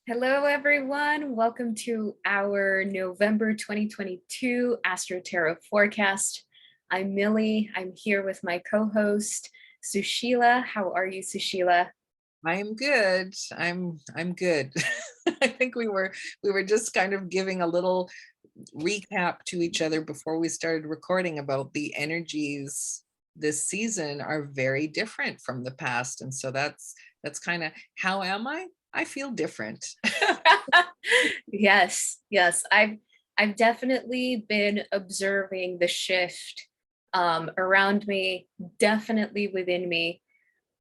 Hello, everyone. Welcome to our November 2022 Astro-Tarot forecast. I'm Millie. I'm here with my co-host, Susheela. How are you, Susheela? I'm good. I'm good. I think we were just kind of giving a little recap to each other before we started recording about the energies this season are very different from the past. And so that's kind of how am I? I feel different. Yes. I've definitely been observing the shift around me, definitely within me.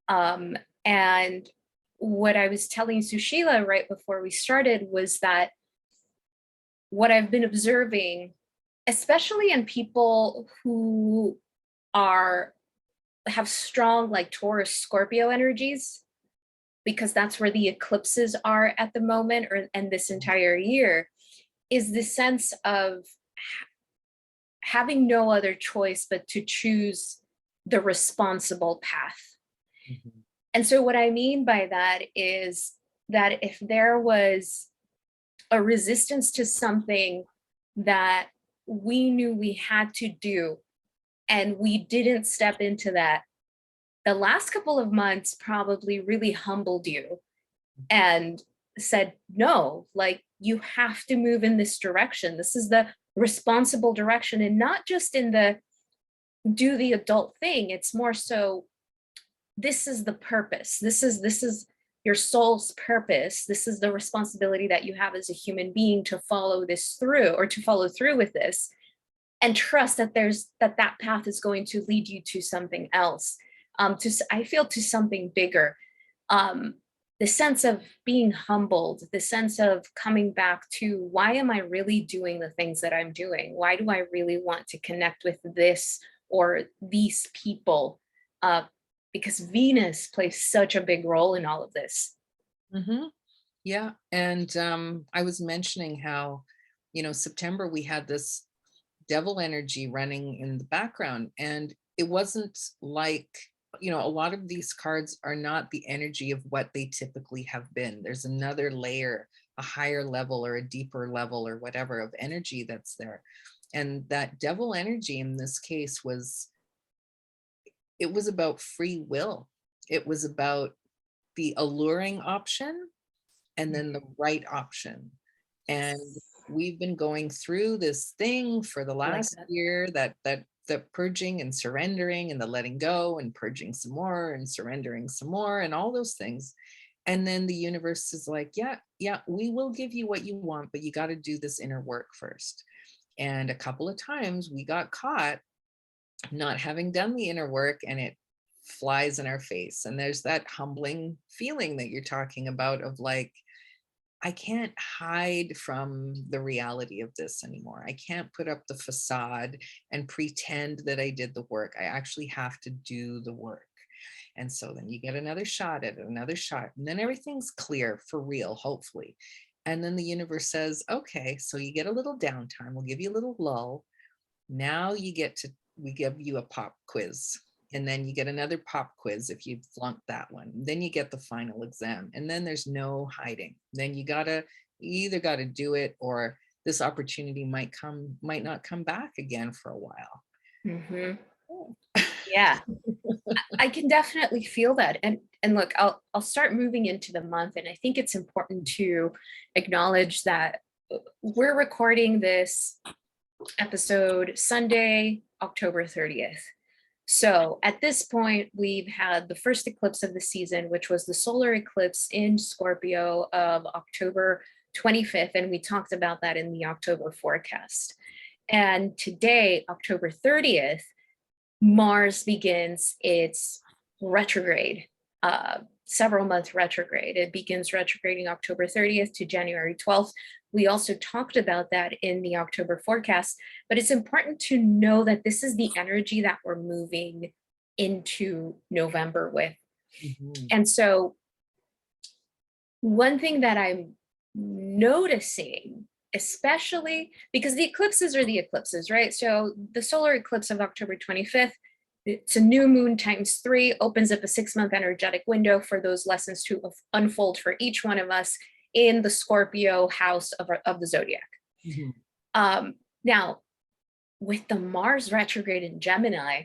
And what I was telling Susheela right before we started was that what I've been observing, especially in people who are have strong like Taurus Scorpio energies, because that's where the eclipses are at the moment or and this entire year, is the sense of having no other choice but to choose the responsible path. Mhm. And so what I mean by that is that if there was a resistance to something that we knew we had to do and we didn't step into that, the last couple of months probably really humbled you and said, no, like you have to move in this direction. This is the responsible direction, and not just in the do the adult thing. It's more so this is the purpose. This is your soul's purpose. This is the responsibility that you have as a human being to follow this through, or to follow through with this, and trust that that path is going to lead you to something else, I feel, to something bigger. The sense of being humbled, the sense of coming back to, why am I really doing the things that I'm doing? Why do I really want to connect with this or these people? Because Venus plays such a big role in all of this. Mhm. Yeah. And I was mentioning how, September we had this devil energy running in the background, and it wasn't like, a lot of these cards are not the energy of what they typically have been. There's another layer, a higher level or a deeper level or whatever of energy that's there. And that devil energy in this case it was about free will. It was about the alluring option and then the right option. And we've been going through this thing for the I like last that. year, that purging and surrendering and the letting go and purging some more and surrendering some more and all those things. And then the universe is like, yeah, we will give you what you want, but you got to do this inner work first. And a couple of times we got caught not having done the inner work, and it flies in our face. And there's that humbling feeling that you're talking about of like, I can't hide from the reality of this anymore. I can't put up the facade and pretend that I did the work. I actually have to do the work. And so then you get another shot at it, another shot, and then everything's clear for real, hopefully. And then the universe says, okay, so you get a little downtime. We'll give you a little lull. Now we give you a pop quiz. And then you get another pop quiz if you flunked that one. Then you get the final exam. And then there's no hiding. Then you either gotta do it, or this opportunity might not come back again for a while. Hmm. Oh. Yeah, I can definitely feel that. And look, I'll start moving into the month, and I think it's important to acknowledge that we're recording this episode Sunday, October 30th. So at this point, we've had the first eclipse of the season, which was the solar eclipse in Scorpio of October 25th. And we talked about that in the October forecast. And today, October 30th, Mars begins its retrograde, several month retrograde. It begins retrograding October 30th to January 12th. We also talked about that in the October forecast, but it's important to know that this is the energy that we're moving into November with. Mhm. And so, one thing that I'm noticing, especially because the eclipses are the eclipses, right? So the solar eclipse of October 25th, it's a new moon times 3, opens up a 6-month energetic window for those lessons to unfold for each one of us in the Scorpio house of the zodiac. Mhm. Now, with the Mars retrograde in Gemini,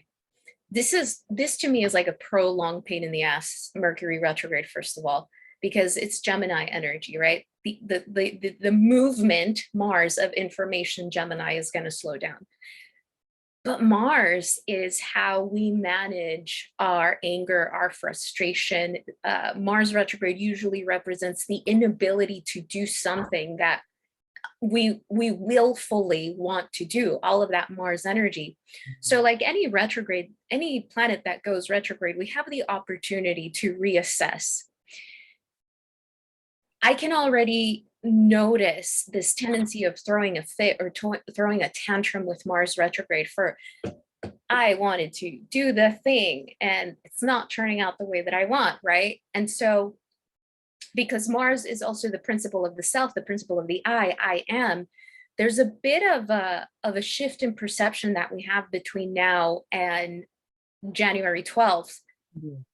this to me is like a prolonged pain in the ass Mercury retrograde, first of all, because it's Gemini energy, right? The movement Mars of information Gemini is going to slow down. But Mars is how we manage our anger, our frustration. Mars retrograde usually represents the inability to do something that we willfully want to do, all of that Mars energy. So like any retrograde, any planet that goes retrograde, we have the opportunity to reassess. I can already notice this tendency of throwing a fit or throwing a tantrum with Mars retrograde for, I wanted to do the thing and it's not turning out the way that I want, right? And so because Mars is also the principle of the self, the principle of the I am, there's a bit of a shift in perception that we have between now and January 12th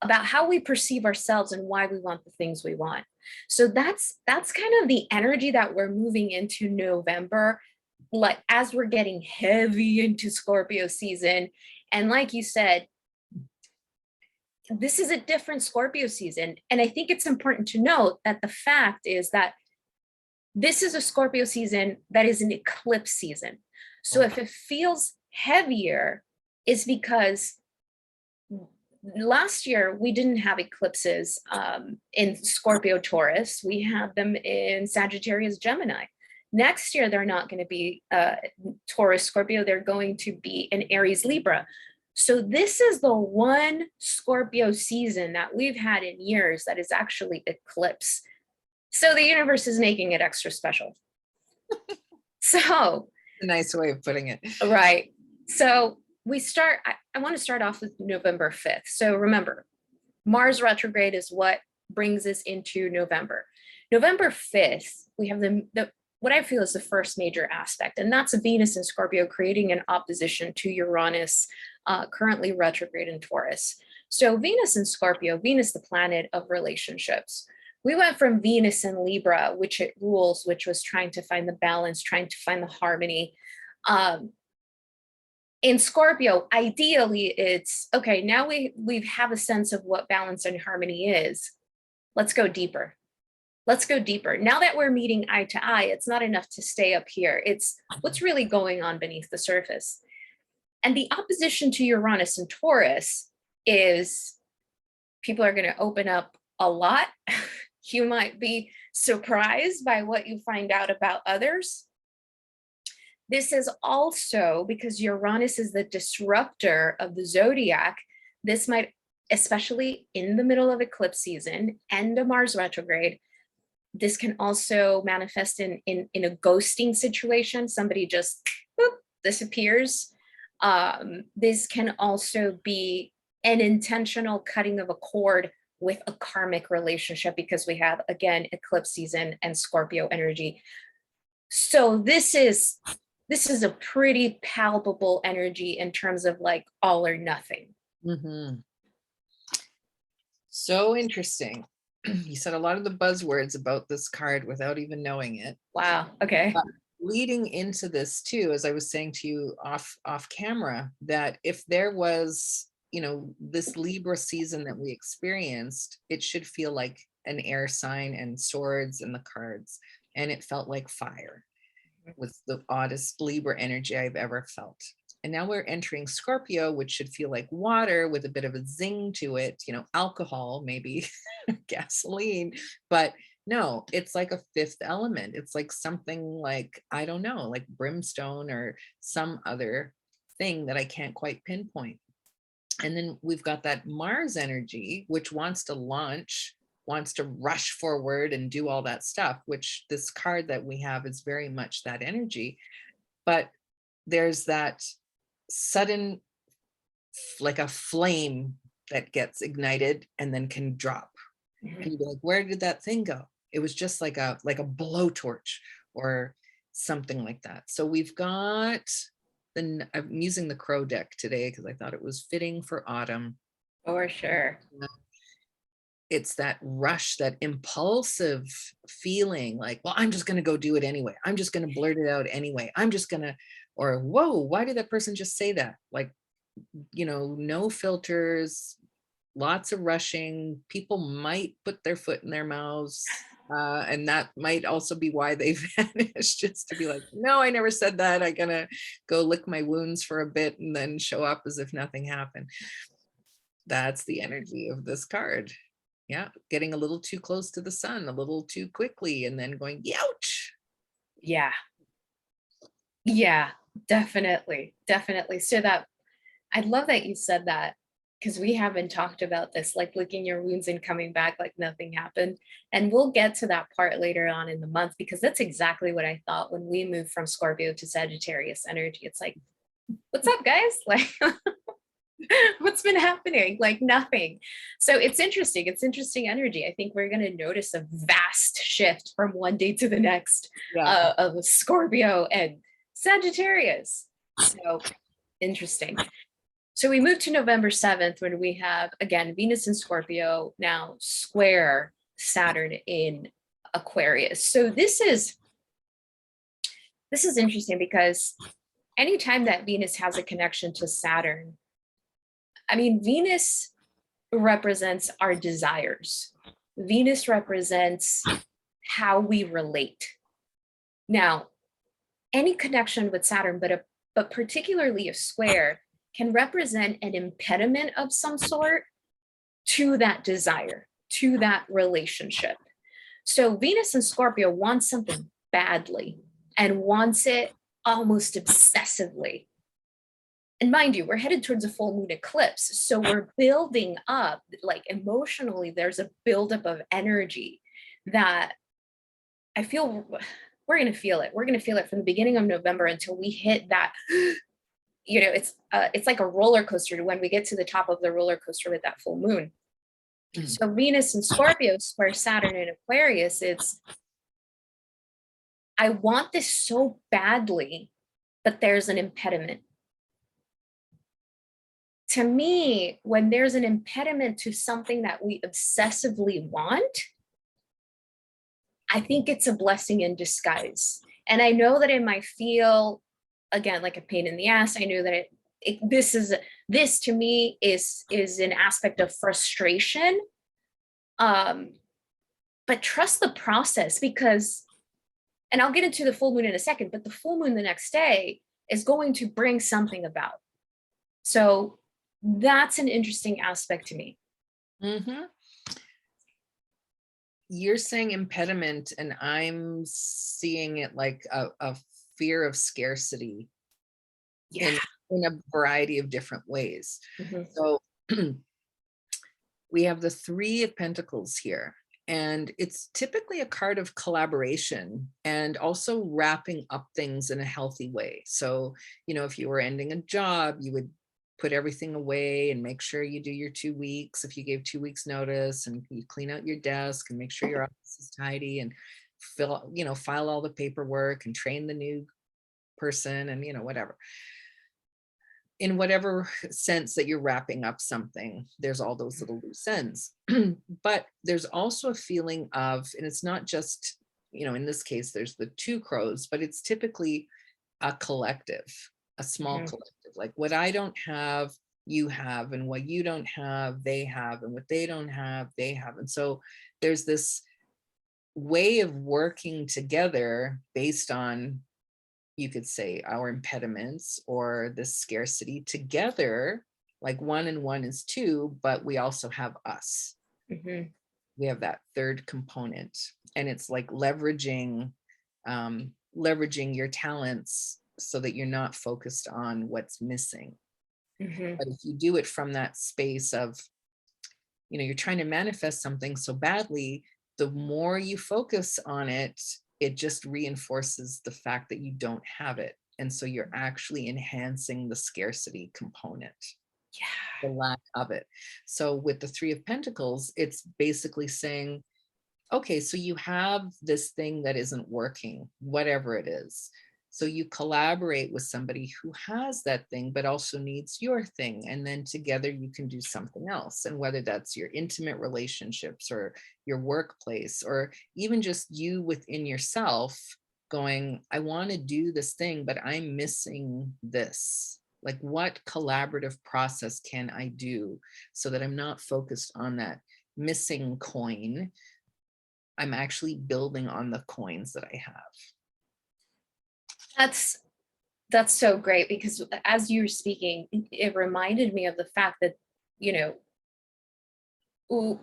about how we perceive ourselves and why we want the things we want. So that's kind of the energy that we're moving into November, like as we're getting heavy into Scorpio season. And like you said, this is a different Scorpio season. And I think it's important to note that the fact is that this is a Scorpio season that is an eclipse season. So if it feels heavier, it's because last year we didn't have eclipses in Scorpio Taurus. We had them in Sagittarius Gemini. Next year they're not going to be Taurus Scorpio, they're going to be in Aries Libra. So this is the one Scorpio season that we've had in years that is actually eclipse. So the universe is making it extra special. So A nice way of putting it. right. So I want to start off with November 5th. So remember, Mars retrograde is what brings us into November. November 5th, we have the what I feel is the first major aspect, and that's Venus in Scorpio creating an opposition to Uranus, currently retrograde in Taurus. So Venus in Scorpio, Venus, the planet of relationships. We went from Venus in Libra, which it rules, which was trying to find the balance, trying to find the harmony. In Scorpio, ideally, it's okay. Now we have a sense of what balance and harmony is. Let's go deeper. Let's go deeper. Now that we're meeting eye to eye, it's not enough to stay up here. It's what's really going on beneath the surface. And the opposition to Uranus and Taurus is people are going to open up a lot. You might be surprised by what you find out about others. This is also because Uranus is the disruptor of the zodiac. This might, especially in the middle of eclipse season and a Mars retrograde, this can also manifest in a ghosting situation. Somebody just disappears. This can also be an intentional cutting of a cord with a karmic relationship because we have, again, eclipse season and Scorpio energy. So this is a pretty palpable energy in terms of like all or nothing. Mm-hmm. So interesting. You said a lot of the buzzwords about this card without even knowing it. Wow. Okay. But leading into this too, as I was saying to you off camera, that if there was, this Libra season that we experienced, it should feel like an air sign and swords and the cards. And it felt like fire. Was the oddest Libra energy I've ever felt. And now we're entering Scorpio, which should feel like water with a bit of a zing to it, alcohol, maybe gasoline, but no, it's like a fifth element. It's like something like, I don't know, like brimstone or some other thing that I can't quite pinpoint. And then we've got that Mars energy, which wants to launch, wants to rush forward and do all that stuff, which this card that we have is very much that energy. But there's that sudden, like a flame that gets ignited and then can drop. And you'd be like, where did that thing go? It was just like a blowtorch or something like that. So we've got I'm using the Crow deck today because I thought it was fitting for autumn. For sure. it's that rush, that impulsive feeling like, well, I'm just going to go do it anyway. I'm just going to blurt it out anyway. I'm just going to, or whoa, why did that person just say that? Like, no filters, lots of rushing. People might put their foot in their mouths. And that might also be why they vanish, just to be like, no, I never said that. I'm going to go lick my wounds for a bit and then show up as if nothing happened. That's the energy of this card. Yeah, getting a little too close to the sun, a little too quickly, and then going, ouch. Yeah. Yeah, definitely. Definitely. So that I love that you said that, because we haven't talked about this, like licking your wounds and coming back like nothing happened. And we'll get to that part later on in the month, because that's exactly what I thought when we moved from Scorpio to Sagittarius energy. It's like, what's up, guys? Like, what's been happening? Like nothing. So it's interesting. It's interesting energy. I think we're going to notice a vast shift from one day to the next of Scorpio and Sagittarius. So interesting. So we move to November 7th, when we have, again, Venus in Scorpio now square Saturn in Aquarius. So this is interesting, because anytime that Venus has a connection to Saturn, I mean, Venus represents our desires. Venus represents how we relate. Now, any connection with Saturn, but particularly a square, can represent an impediment of some sort to that desire, to that relationship. So Venus in Scorpio wants something badly and wants it almost obsessively. And mind you, we're headed towards a full moon eclipse. So we're building up, like emotionally, there's a buildup of energy that I feel we're going to feel it. We're going to feel it from the beginning of November until we hit that, it's like a roller coaster when we get to the top of the roller coaster with that full moon. So Venus in Scorpio square Saturn in Aquarius, I want this so badly, but there's an impediment. To me, when there's an impediment to something that we obsessively want, I think it's a blessing in disguise. And I know that it might feel, again, like a pain in the ass. I know that this to me is an aspect of frustration. But trust the process, because, and I'll get into the full moon in a second, but the full moon the next day is going to bring something about. So that's an interesting aspect to me. Mm-hmm. You're saying impediment, and I'm seeing it like a fear of scarcity in a variety of different ways. Mm-hmm. So we have the Three of Pentacles here, and it's typically a card of collaboration and also wrapping up things in a healthy way. So, if you were ending a job, you would put everything away and make sure you do your 2 weeks. If you gave 2 weeks notice, and you clean out your desk and make sure your office is tidy and file all the paperwork and train the new person and, whatever. In whatever sense that you're wrapping up something, there's all those little loose ends. But there's also a feeling of, and it's not just, in this case, there's the two crows, but it's typically a collective, a small collective. Like, what I don't have, you have, and what you don't have, they have, and what they don't have, they have. And so there's this way of working together based on, you could say, our impediments or the scarcity together. Like 1 and 1 is 2, but we also have us. Mm-hmm. We have that third component, and it's like leveraging your talents so that you're not focused on what's missing. Mm-hmm. But if you do it from that space of, you're trying to manifest something so badly, the more you focus on it, it just reinforces the fact that you don't have it. And so you're actually enhancing the scarcity component, the lack of it. So with the Three of Pentacles, it's basically saying, okay, so you have this thing that isn't working, whatever it is. So you collaborate with somebody who has that thing, but also needs your thing. And then together you can do something else. And whether that's your intimate relationships or your workplace, or even just you within yourself going, I want to do this thing, but I'm missing this. Like, what collaborative process can I do so that I'm not focused on that missing coin? I'm actually building on the coins that I have. That's so great, because as you were speaking, it reminded me of the fact that, you know, ooh,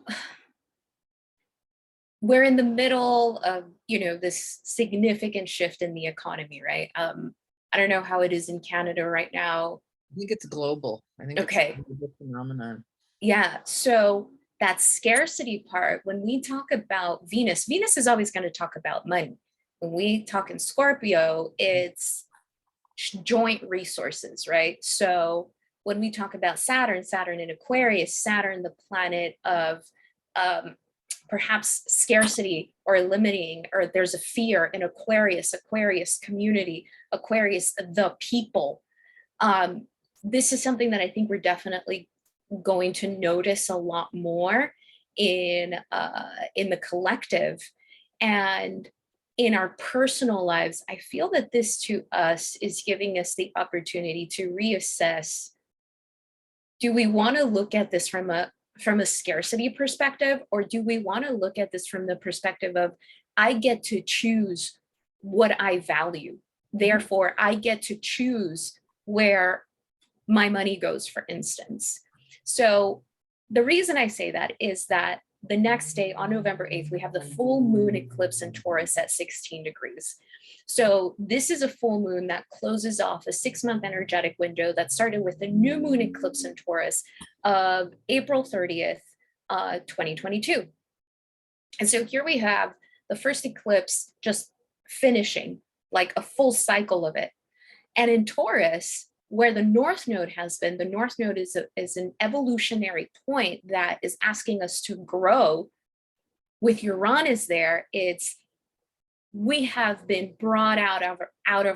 we're in the middle of, you know, this significant shift in the economy, right? I don't know how it is in Canada right now. I think it's global. I think it's Okay. a global phenomenon. Yeah. So that scarcity part, when we talk about Venus, Venus is always going to talk about money. When we talk in Scorpio, it's joint resources, right? So when we talk about Saturn, Saturn in Aquarius, Saturn, the planet of um, perhaps scarcity or limiting, or there's a fear in Aquarius, Aquarius community, Aquarius, the people. This is something that I think we're definitely going to notice a lot more in the collective, and in our personal lives. I feel that this to us is giving us the opportunity to reassess, do we want to look at this from a scarcity perspective, or do we want to look at this from the perspective of, I get to choose what I value, therefore I get to choose where my money goes, for instance. So the reason I say that is that the next day, on November 8th, we have the full moon eclipse in Taurus at 16 degrees. So this is a full moon that closes off a 6-month energetic window that started with the new moon eclipse in Taurus of April 30th, 2022. And so here we have the first eclipse just finishing, like a full cycle of it. And in Taurus, where the North Node has been, the North Node is an evolutionary point that is asking us to grow. With Uranus there, it's, we have been brought out of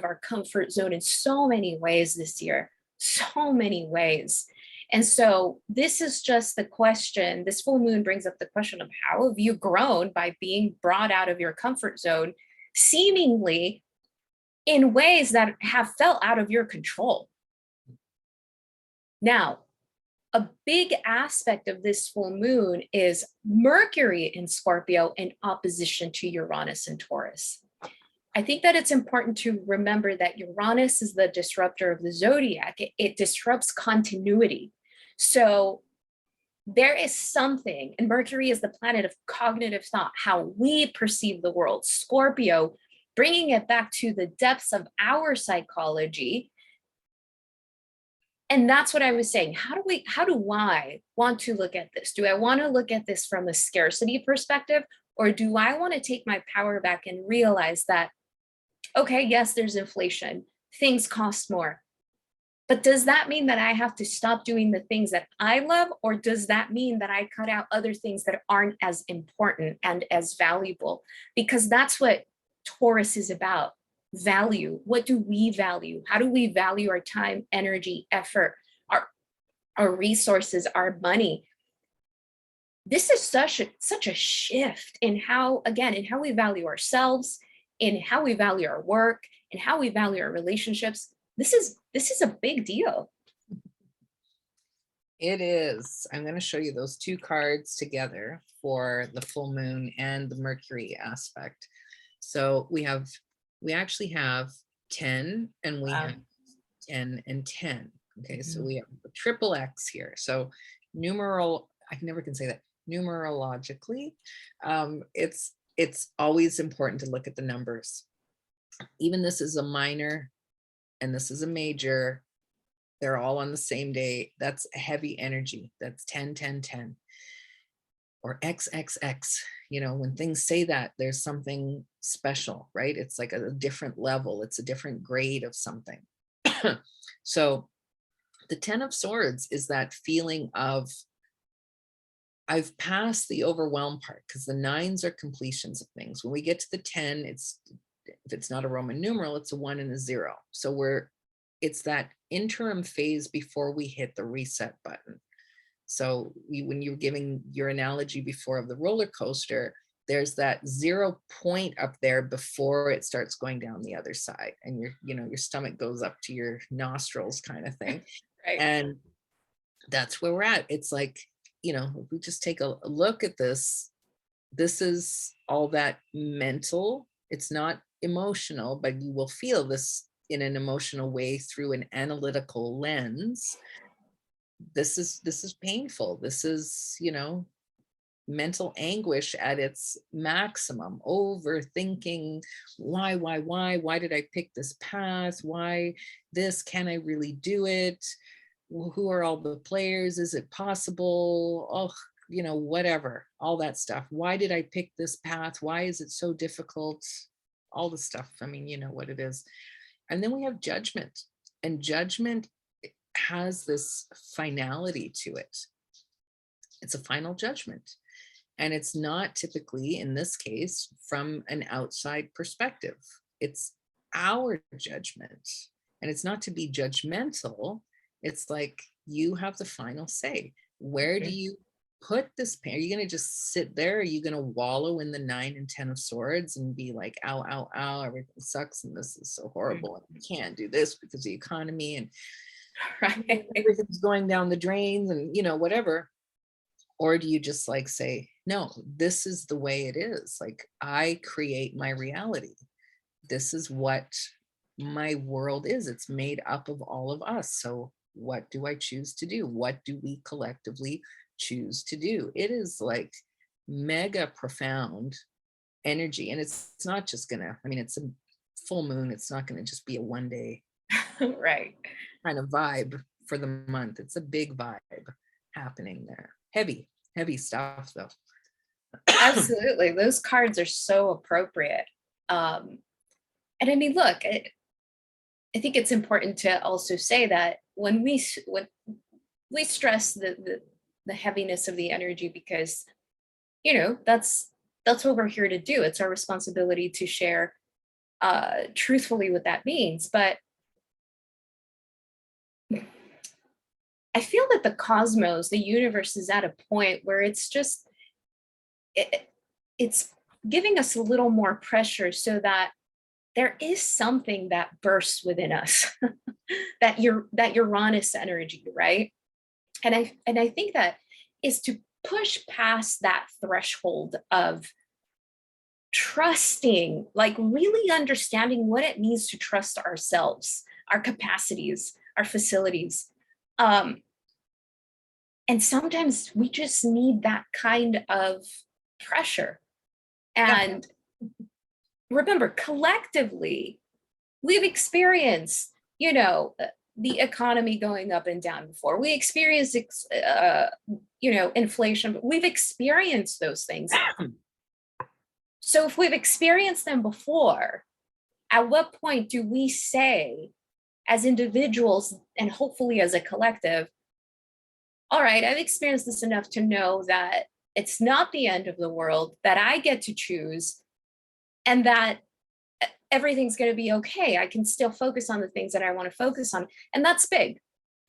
our comfort zone in so many ways this year, so many ways. And so this is just the question, this full moon brings up the question of, how have you grown by being brought out of your comfort zone, seemingly in ways that have felt out of your control? Now, a big aspect of this full moon is Mercury in Scorpio in opposition to Uranus and Taurus. I think that it's important to remember that Uranus is the disruptor of the zodiac. It disrupts continuity. So there is something, and Mercury is the planet of cognitive thought, how we perceive the world. Scorpio, bringing it back to the depths of our psychology. And that's what I was saying. How do I want to look at this? Do I want to look at this from a scarcity perspective, or do I want to take my power back and realize that, okay, yes, there's inflation, things cost more, but does that mean that I have to stop doing the things that I love, or does that mean that I cut out other things that aren't as important and as valuable? Because that's what Taurus is about. Value. What do we value? How do we value our time, energy, effort, our resources, our money? This is such a shift in how, again, in how we value ourselves, in how we value our work, in how we value our relationships. This is a big deal. It is. I'm going to show you those two cards together for the full moon and the Mercury aspect. So we actually have 10, and we have 10 and 10. Okay, so we have a triple X here. So I never can say that, numerologically, it's always important to look at the numbers. Even this is a minor and this is a major. They're all on the same day. That's heavy energy. That's 10, 10, 10. Or XXX, when things say that, there's something special, right? It's like a different level. It's a different grade of something. So the 10 of Swords is that feeling of, I've passed the overwhelm part, because the 9s are completions of things. When we get to the 10, if it's not a Roman numeral, it's a 1 and a 0. So it's that interim phase before we hit the reset button. So when you were giving your analogy before of the roller coaster, there's that 0 point up there before it starts going down the other side, and your stomach goes up to your nostrils kind of thing. Right. And that's where we're at. It's like, if we just take a look at this is all that mental. It's not emotional, but you will feel this in an emotional way through an analytical lens. This is painful. This is, mental anguish at its maximum, overthinking, why did I pick this path? Why this? Can I really do it? Who are all the players? Is it possible? Oh, whatever, all that stuff. Why did I pick this path? Why is it so difficult? All the stuff. I mean, you know what it is. And then we have judgment, and judgment has this finality to it. It's a final judgment. And it's not typically, in this case, from an outside perspective. It's our judgment. And it's not to be judgmental. It's like, you have the final say. Where do you put this pain? Are you going to just sit there? Are you going to wallow in the 9 and 10 of swords and be like, ow, ow, ow, everything sucks and this is so horrible and you can't do this because the economy and everything's going down the drains and whatever? Or do you just like say, no, this is the way it is. Like, I create my reality. This is what my world is. It's made up of all of us. So what do I choose to do? What do we collectively choose to do? It is like mega profound energy. And it's not just it's a full moon. It's not going to just be a one day right kind of vibe for the month. It's a big vibe happening there. Heavy stuff though. Absolutely, those cards are so appropriate. And I mean, look, I think it's important to also say that when we stress the heaviness of the energy, because that's what we're here to do. It's our responsibility to share truthfully what that means. But I feel that the cosmos, the universe, is at a point where it's giving us a little more pressure so that there is something that bursts within us, that Uranus energy, right? And I think that is to push past that threshold of trusting, like really understanding what it means to trust ourselves, our capacities, our facilities. And sometimes we just need that kind of pressure. And remember, collectively, we've experienced, the economy going up and down before. We experienced, inflation, but we've experienced those things. So if we've experienced them before, at what point do we say, as individuals and hopefully as a collective, all right, I've experienced this enough to know that it's not the end of the world, that I get to choose, and that everything's going to be okay. I can still focus on the things that I want to focus on. And that's big.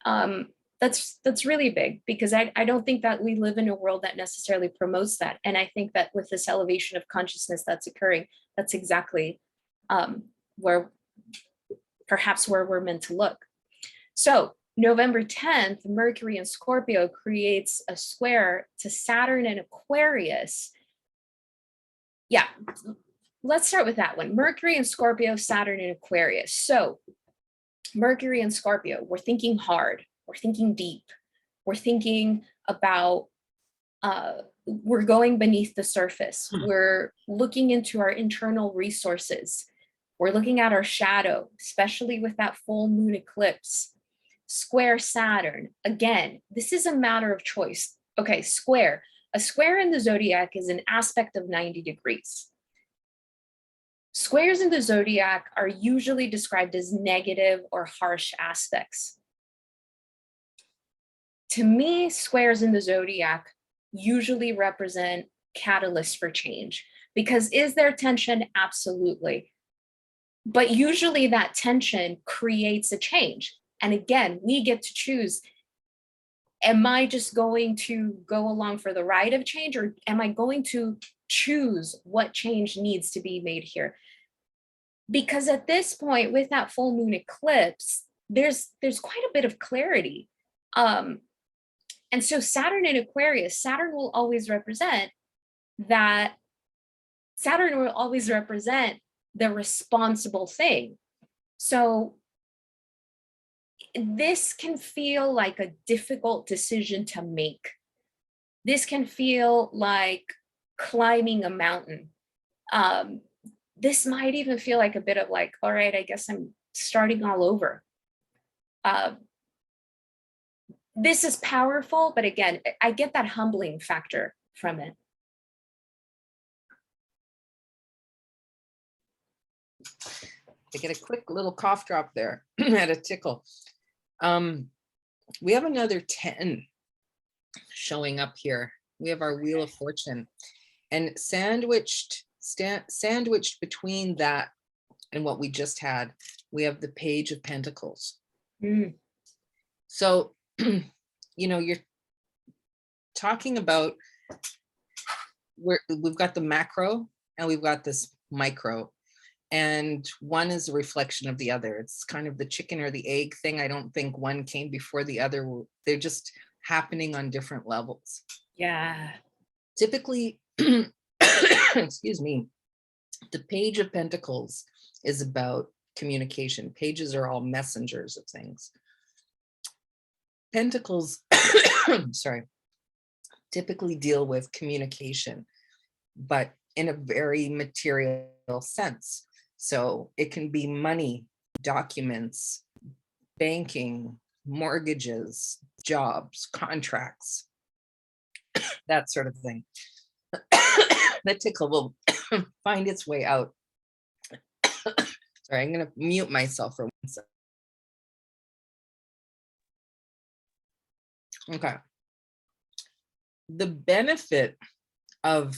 That's really big, because I don't think that we live in a world that necessarily promotes that. And I think that with this elevation of consciousness that's occurring, that's exactly where we're meant to look. So November 10th, Mercury in Scorpio creates a square to Saturn and Aquarius. Yeah, let's start with that one. Mercury in Scorpio, Saturn in Aquarius. So Mercury in Scorpio, we're thinking hard, we're thinking deep, we're thinking about, we're going beneath the surface. We're looking into our internal resources. We're looking at our shadow, especially with that full moon eclipse. Square Saturn, again, this is a matter of choice. Okay, square. A square in the zodiac is an aspect of 90 degrees. Squares in the zodiac are usually described as negative or harsh aspects. To me, squares in the zodiac usually represent catalysts for change. Because is there tension? Absolutely. But usually that tension creates a change. And again, we get to choose, am I just going to go along for the ride of change, or am I going to choose what change needs to be made here? Because at this point, with that full moon eclipse, there's quite a bit of clarity. And so Saturn in Aquarius, that Saturn will always represent the responsible thing. So this can feel like a difficult decision to make. This can feel like climbing a mountain. This might even feel like a bit of like, all right, I guess I'm starting all over. This is powerful, but again, I get that humbling factor from it. I get a quick little cough drop there. Had a tickle. We have another 10 showing up here. We have our Wheel of Fortune, and sandwiched between that and what we just had, we have the Page of Pentacles. So, you know, you're talking about we've got the macro and we've got this micro, and one is a reflection of the other. It's kind of the chicken or the egg thing. I don't think one came before the other. They're just happening on different levels. Yeah. Typically, excuse me, the Page of Pentacles is about communication. Pages are all messengers of things. Pentacles, sorry, typically deal with communication, but in a very material sense. So it can be money, documents, banking, mortgages, jobs, contracts, that sort of thing. The tickle will find its way out. Sorry, I'm going to mute myself for 1 second. Okay. The benefit of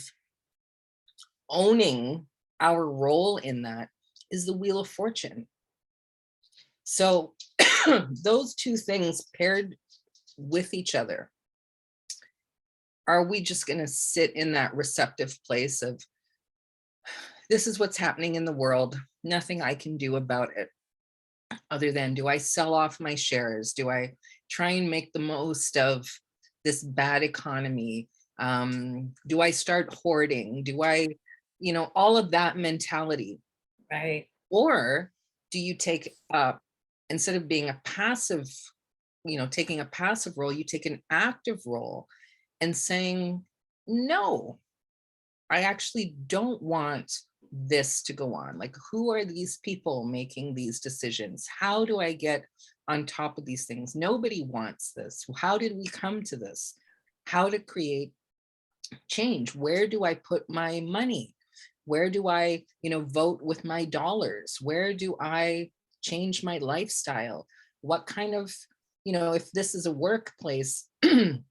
owning our role in that is the Wheel of Fortune. So those two things paired with each other, are we just going to sit in that receptive place of, this is what's happening in the world, nothing I can do about it, other than, do I sell off my shares? Do I try and make the most of this bad economy? Do I start hoarding? Do I, you know, all of that mentality? Right. Or do you take, instead of being a passive, you know, taking a passive role, you take an active role and saying, no, I actually don't want this to go on. Like, who are these people making these decisions? How do I get on top of these things? Nobody wants this. How did we come to this? How to create change? Where do I put my money? Where do I, you know, vote with my dollars? Where do I change my lifestyle? What kind of, you know, if this is a workplace, am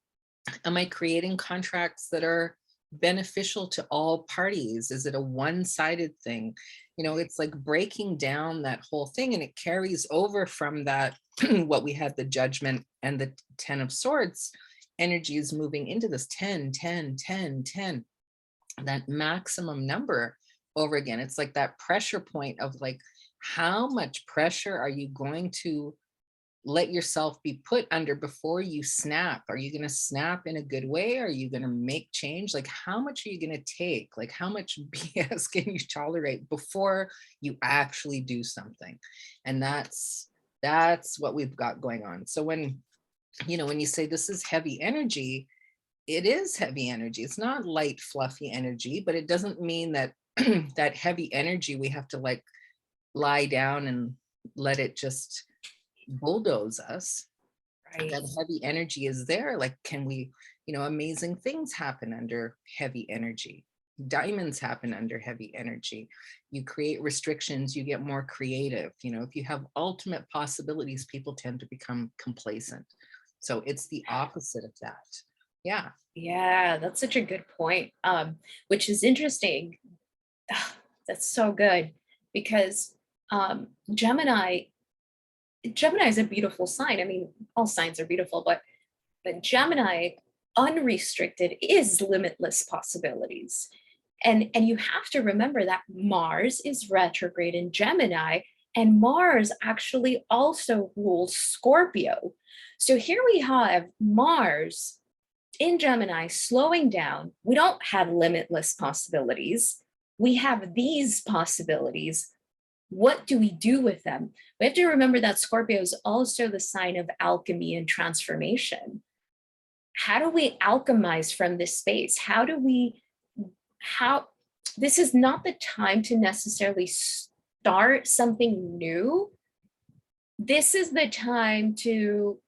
I creating contracts that are beneficial to all parties? Is it a one-sided thing? You know, it's like breaking down that whole thing, and it carries over from that, what we had, the Judgment and the 10 of Swords energy is moving into this 10, 10, 10, 10, that maximum number over again. It's like that pressure point of like, how much pressure are you going to let yourself be put under before you snap? Are you going to snap in a good way? Are you going to make change? Like, how much are you going to take? Like, how much BS can you tolerate before you actually do something? And that's what we've got going on. So when, you know, when you say this is heavy energy, it is heavy energy. It's not light, fluffy energy, but it doesn't mean that that heavy energy, we have to like lie down and let it just bulldoze us. Right. That heavy energy is there. Like, can we, you know, amazing things happen under heavy energy. Diamonds happen under heavy energy. You create restrictions, you get more creative. You know, if you have ultimate possibilities, people tend to become complacent. So it's the opposite of that. Yeah. Yeah, that's such a good point. Which is interesting. That's so good, because Gemini is a beautiful sign. I mean, all signs are beautiful, but Gemini, unrestricted, is limitless possibilities. And you have to remember that Mars is retrograde in Gemini, and Mars actually also rules Scorpio. So here we have Mars in Gemini slowing down. We don't have limitless possibilities. We have these possibilities. What do we do with them? We have to remember that Scorpio is also the sign of alchemy and transformation. How do we alchemize from this space? This is not the time to necessarily start something new. This is the time to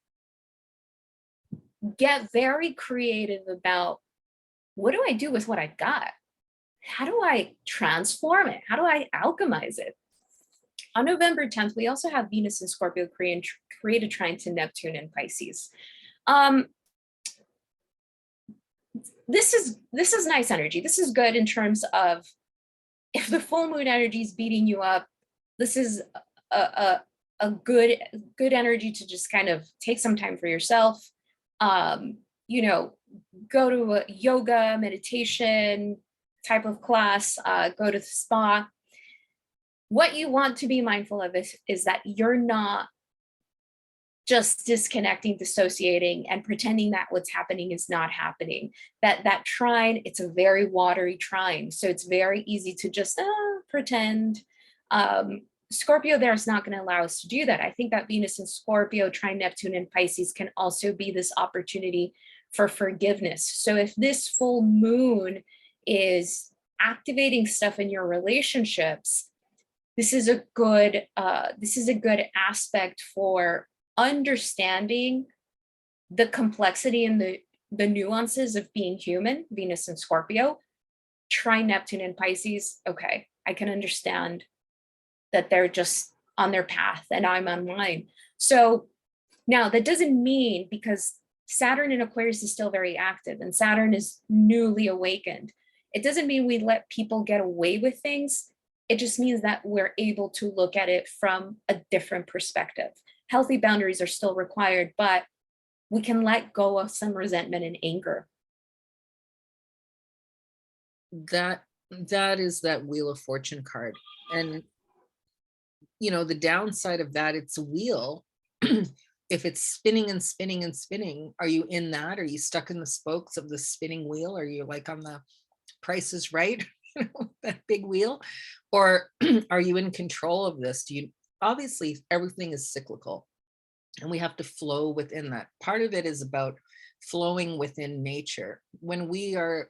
get very creative about, what do I do with what I got? How do I transform it? How do I alchemize it? On November 10th, we also have Venus and Scorpio create a trine to Neptune and Pisces. This is nice energy. This is good in terms of, if the full moon energy is beating you up, this is a good energy to just kind of take some time for yourself. You know, go to a yoga, meditation type of class, go to the spa. What you want to be mindful of is that you're not just disconnecting, dissociating, and pretending that what's happening is not happening. That trine, it's a very watery trine, so it's very easy to just pretend. Scorpio there is not going to allow us to do that. I think that Venus and Scorpio, trine Neptune and Pisces, can also be this opportunity for forgiveness. So if this full moon is activating stuff in your relationships, this is a good aspect for understanding the complexity and the nuances of being human. Venus and Scorpio, trine Neptune and Pisces. Okay, I can understand that they're just on their path and I'm on mine. So now that doesn't mean, because Saturn in Aquarius is still very active and Saturn is newly awakened, it doesn't mean we let people get away with things. It just means that we're able to look at it from a different perspective. Healthy boundaries are still required, but we can let go of some resentment and anger. That is that Wheel of Fortune card. And you know, the downside of that, it's a wheel. If it's spinning and spinning and spinning, are you in that? Are you stuck in the spokes of the spinning wheel? Are you like on the Price is Right, that big wheel? Or are you in control of this? Obviously everything is cyclical and we have to flow within that. Part of it is about flowing within nature. When we are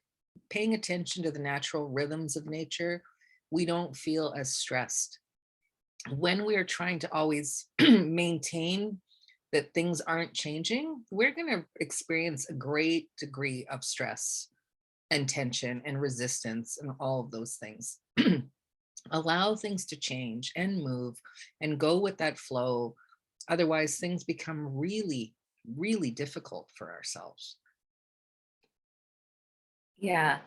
paying attention to the natural rhythms of nature, we don't feel as stressed. When we are trying to always maintain that things aren't changing, we're going to experience a great degree of stress and tension and resistance and all of those things. Allow things to change and move and go with that flow. Otherwise, things become really, really difficult for ourselves. Yeah,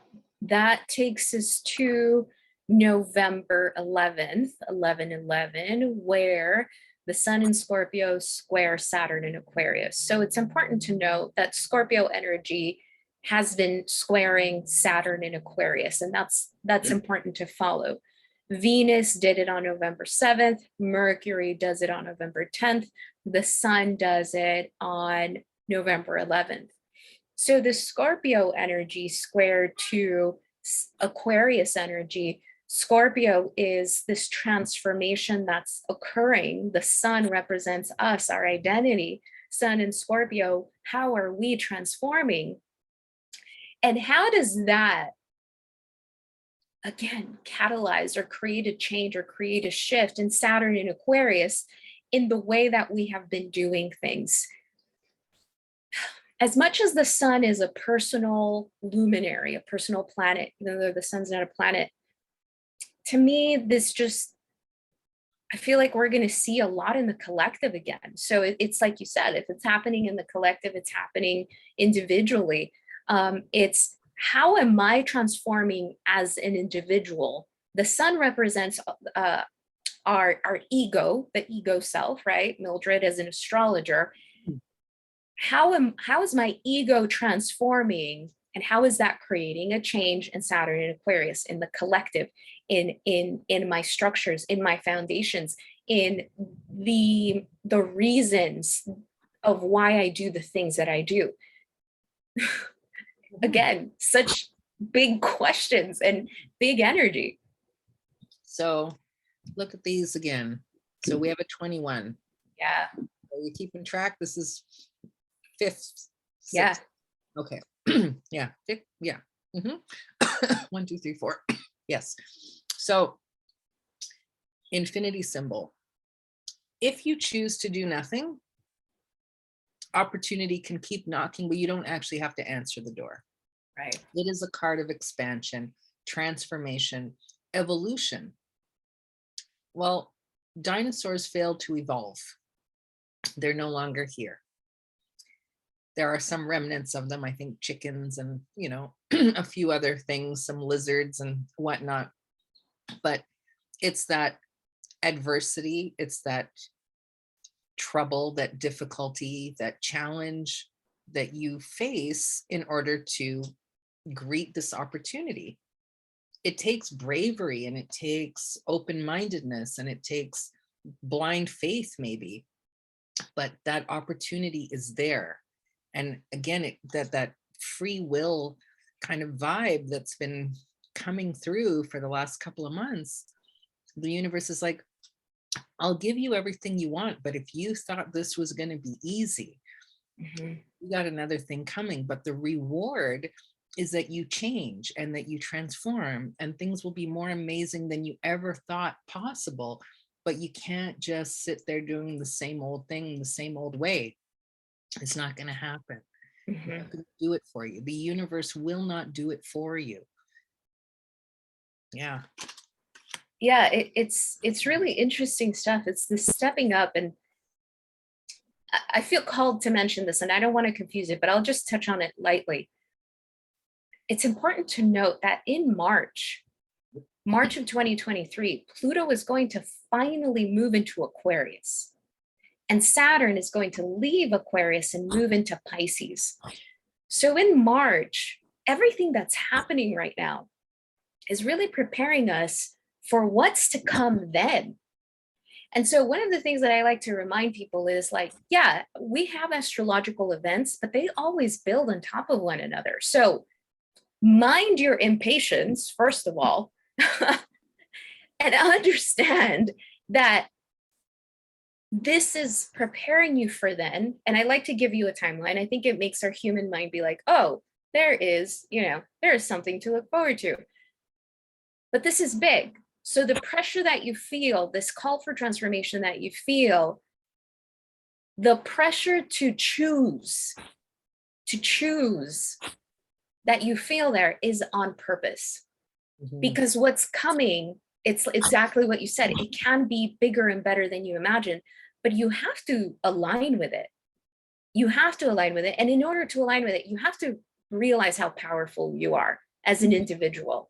that takes us to November 11th, 11/11, where the Sun in Scorpio square Saturn in Aquarius. So it's important to note that Scorpio energy has been squaring Saturn in Aquarius, and that's important to follow. Venus did it on November 7th, Mercury does it on November 10th, the Sun does it on November 11th. So the Scorpio energy squared to Aquarius energy. Scorpio is this transformation that's occurring. The Sun represents us, our identity. Sun and Scorpio, how are we transforming? And how does that, again, catalyze or create a change or create a shift in Saturn in Aquarius in the way that we have been doing things? As much as the Sun is a personal luminary, a personal planet, even though the Sun's not a planet, to me, I feel like we're going to see a lot in the collective again. So it's like you said, if it's happening in the collective, it's happening individually. It's, how am I transforming as an individual? The Sun represents our ego, the ego self, right? Mildred as an astrologer. How is my ego transforming, and how is that creating a change in Saturn and Aquarius, in the collective, in my structures, in my foundations, in the reasons of why I do the things that I do? Again, such big questions and big energy. So look at these again. So we have a 21. Yeah. Are you keeping track? This is fifth. Yeah. Sixth. Okay. Yeah. Fifth. Yeah. 1, 2, 3, 4. Yes. So infinity symbol. If you choose to do nothing, opportunity can keep knocking, but you don't actually have to answer the door. Right. It is a card of expansion, transformation, evolution. Well, dinosaurs failed to evolve. They're no longer here. There are some remnants of them, I think chickens and, you know, a few other things, some lizards and whatnot. But it's that adversity, it's that trouble, that difficulty, that challenge that you face in order to greet this opportunity. It takes bravery, and it takes open-mindedness, and it takes blind faith maybe, but that opportunity is there. And again, that free will kind of vibe that's been coming through for the last couple of months, the universe is like, I'll give you everything you want, but if you thought this was going to be easy, you got another thing coming. But the reward is that you change and that you transform, and things will be more amazing than you ever thought possible. But you can't just sit there doing the same old thing the same old way. It's not going to happen. It's not going to do it for you. The universe will not do it for you. Yeah. Yeah, it's really interesting stuff. It's the stepping up, and I feel called to mention this, and I don't want to confuse it, but I'll just touch on it lightly. It's important to note that in March of 2023, Pluto is going to finally move into Aquarius, and Saturn is going to leave Aquarius and move into Pisces. So in March, everything that's happening right now is really preparing us for what's to come then. And so one of the things that I like to remind people is like, yeah, we have astrological events, but they always build on top of one another. So mind your impatience, first of all, and understand that this is preparing you for then. And I like to give you a timeline. I think it makes our human mind be like, oh, there is something to look forward to. But this is big. So the pressure that you feel, this call for transformation that you feel, the pressure to choose that you feel there is on purpose. Because what's coming, it's exactly what you said. It can be bigger and better than you imagine, but you have to align with it. You have to align with it. And in order to align with it, you have to realize how powerful you are as an individual.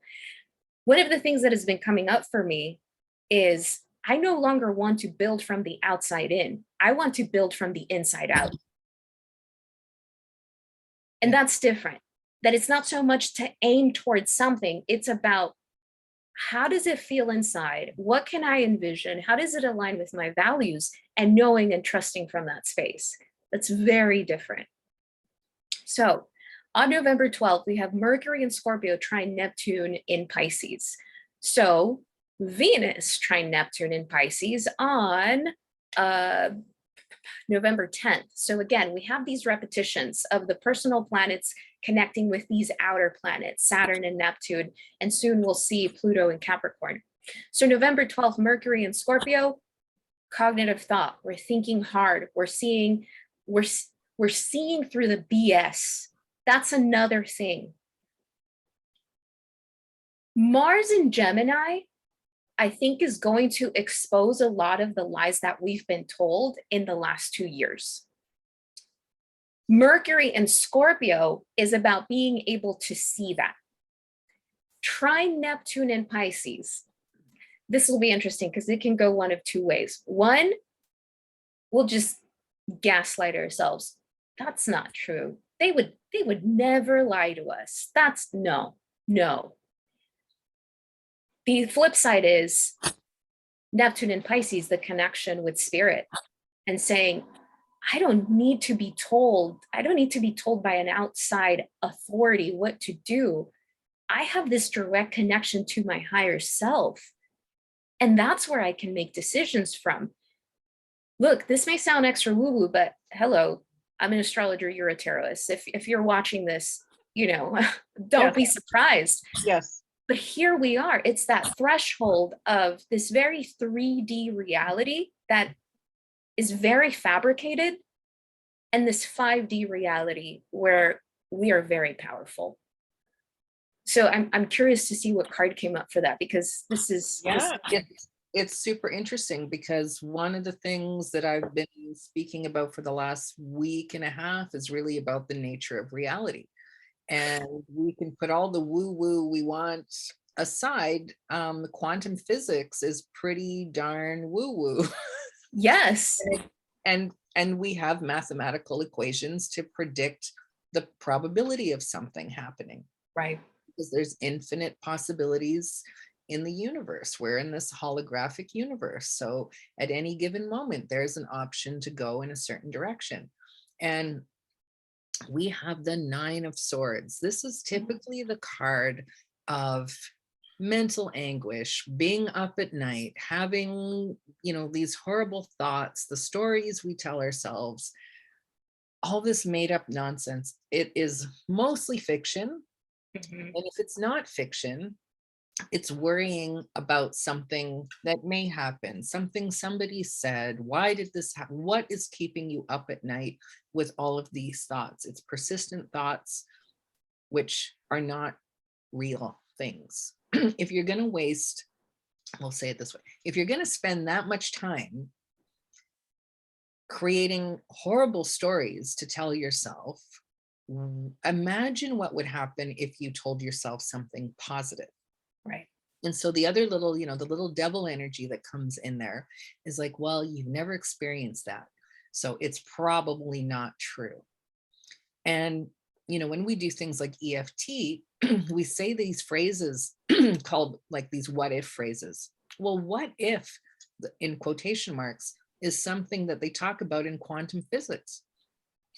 One of the things that has been coming up for me is I no longer want to build from the outside in. I want to build from the inside out. And that's different. That it's not so much to aim towards something. It's about, how does it feel inside? What can I envision? How does it align with my values? And knowing and trusting from that space. That's very different. So on November 12th, we have Mercury in Scorpio trine Neptune in Pisces. So Venus trine Neptune in Pisces on November 10th. So again, we have these repetitions of the personal planets connecting with these outer planets, Saturn and Neptune, and soon we'll see Pluto in Capricorn. So November 12th, Mercury in Scorpio, cognitive thought. We're thinking hard. We're seeing through the BS. That's another thing. Mars in Gemini, I think, is going to expose a lot of the lies that we've been told in the last 2 years. Mercury in Scorpio is about being able to see that. Trine Neptune in Pisces. this will be interesting because it can go one of two ways. One, we'll just gaslight ourselves. That's not true. They would never lie to us. That's no. The flip side is Neptune and Pisces, the connection with spirit, and saying, I don't need to be told by an outside authority what to do. I have this direct connection to my higher self. And that's where I can make decisions from. Look, this may sound extra woo-woo, but hello, I'm an astrologer, you're a tarotist. If you're watching this, don't be surprised. Yes. But here we are. It's that threshold of this very 3D reality that is very fabricated, and this 5D reality where we are very powerful. So I'm curious to see what card came up for that, because this is it's super interesting, because one of the things that I've been speaking about for the last week and a half is really about the nature of reality. And we can put all the woo-woo we want aside. Quantum physics is pretty darn woo-woo. Yes. And we have mathematical equations to predict the probability of something happening. Right. Because there's infinite possibilities in the universe. We're in this holographic universe. So at any given moment, there's an option to go in a certain direction. And we have the Nine of Swords. This is typically the card of mental anguish, being up at night, having, these horrible thoughts, the stories we tell ourselves, all this made up nonsense. It is mostly fiction. And if it's not fiction, it's worrying about something that may happen, something somebody said. Why did this happen? What is keeping you up at night with all of these thoughts? It's persistent thoughts, which are not real things. If you're going to waste, we'll say it this way, if you're going to spend that much time creating horrible stories to tell yourself, imagine what would happen if you told yourself something positive. Right. And so the other little, the little devil energy that comes in there is like, well, you've never experienced that, so it's probably not true. And, when we do things like EFT, we say these phrases called like these what if phrases. Well, what if, in quotation marks, is something that they talk about in quantum physics.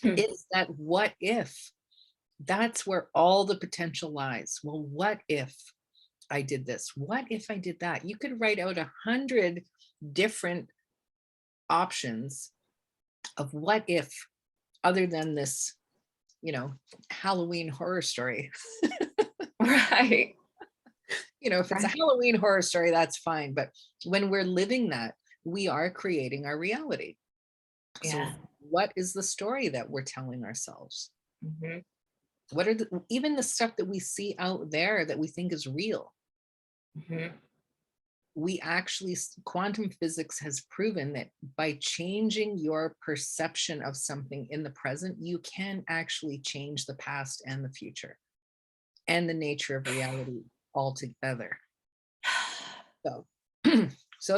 It's that what if. That's where all the potential lies. Well, what if I did this? What if I did that? You could write out 100 different options of what if, other than this, Halloween horror story. Right. If it's a Halloween horror story, that's fine. But when we're living that, we are creating our reality. Yeah. So what is the story that we're telling ourselves? Mm-hmm. What are even the stuff that we see out there that we think is real? Mm-hmm. We actually, quantum physics has proven that by changing your perception of something in the present, you can actually change the past and the future and the nature of reality altogether. So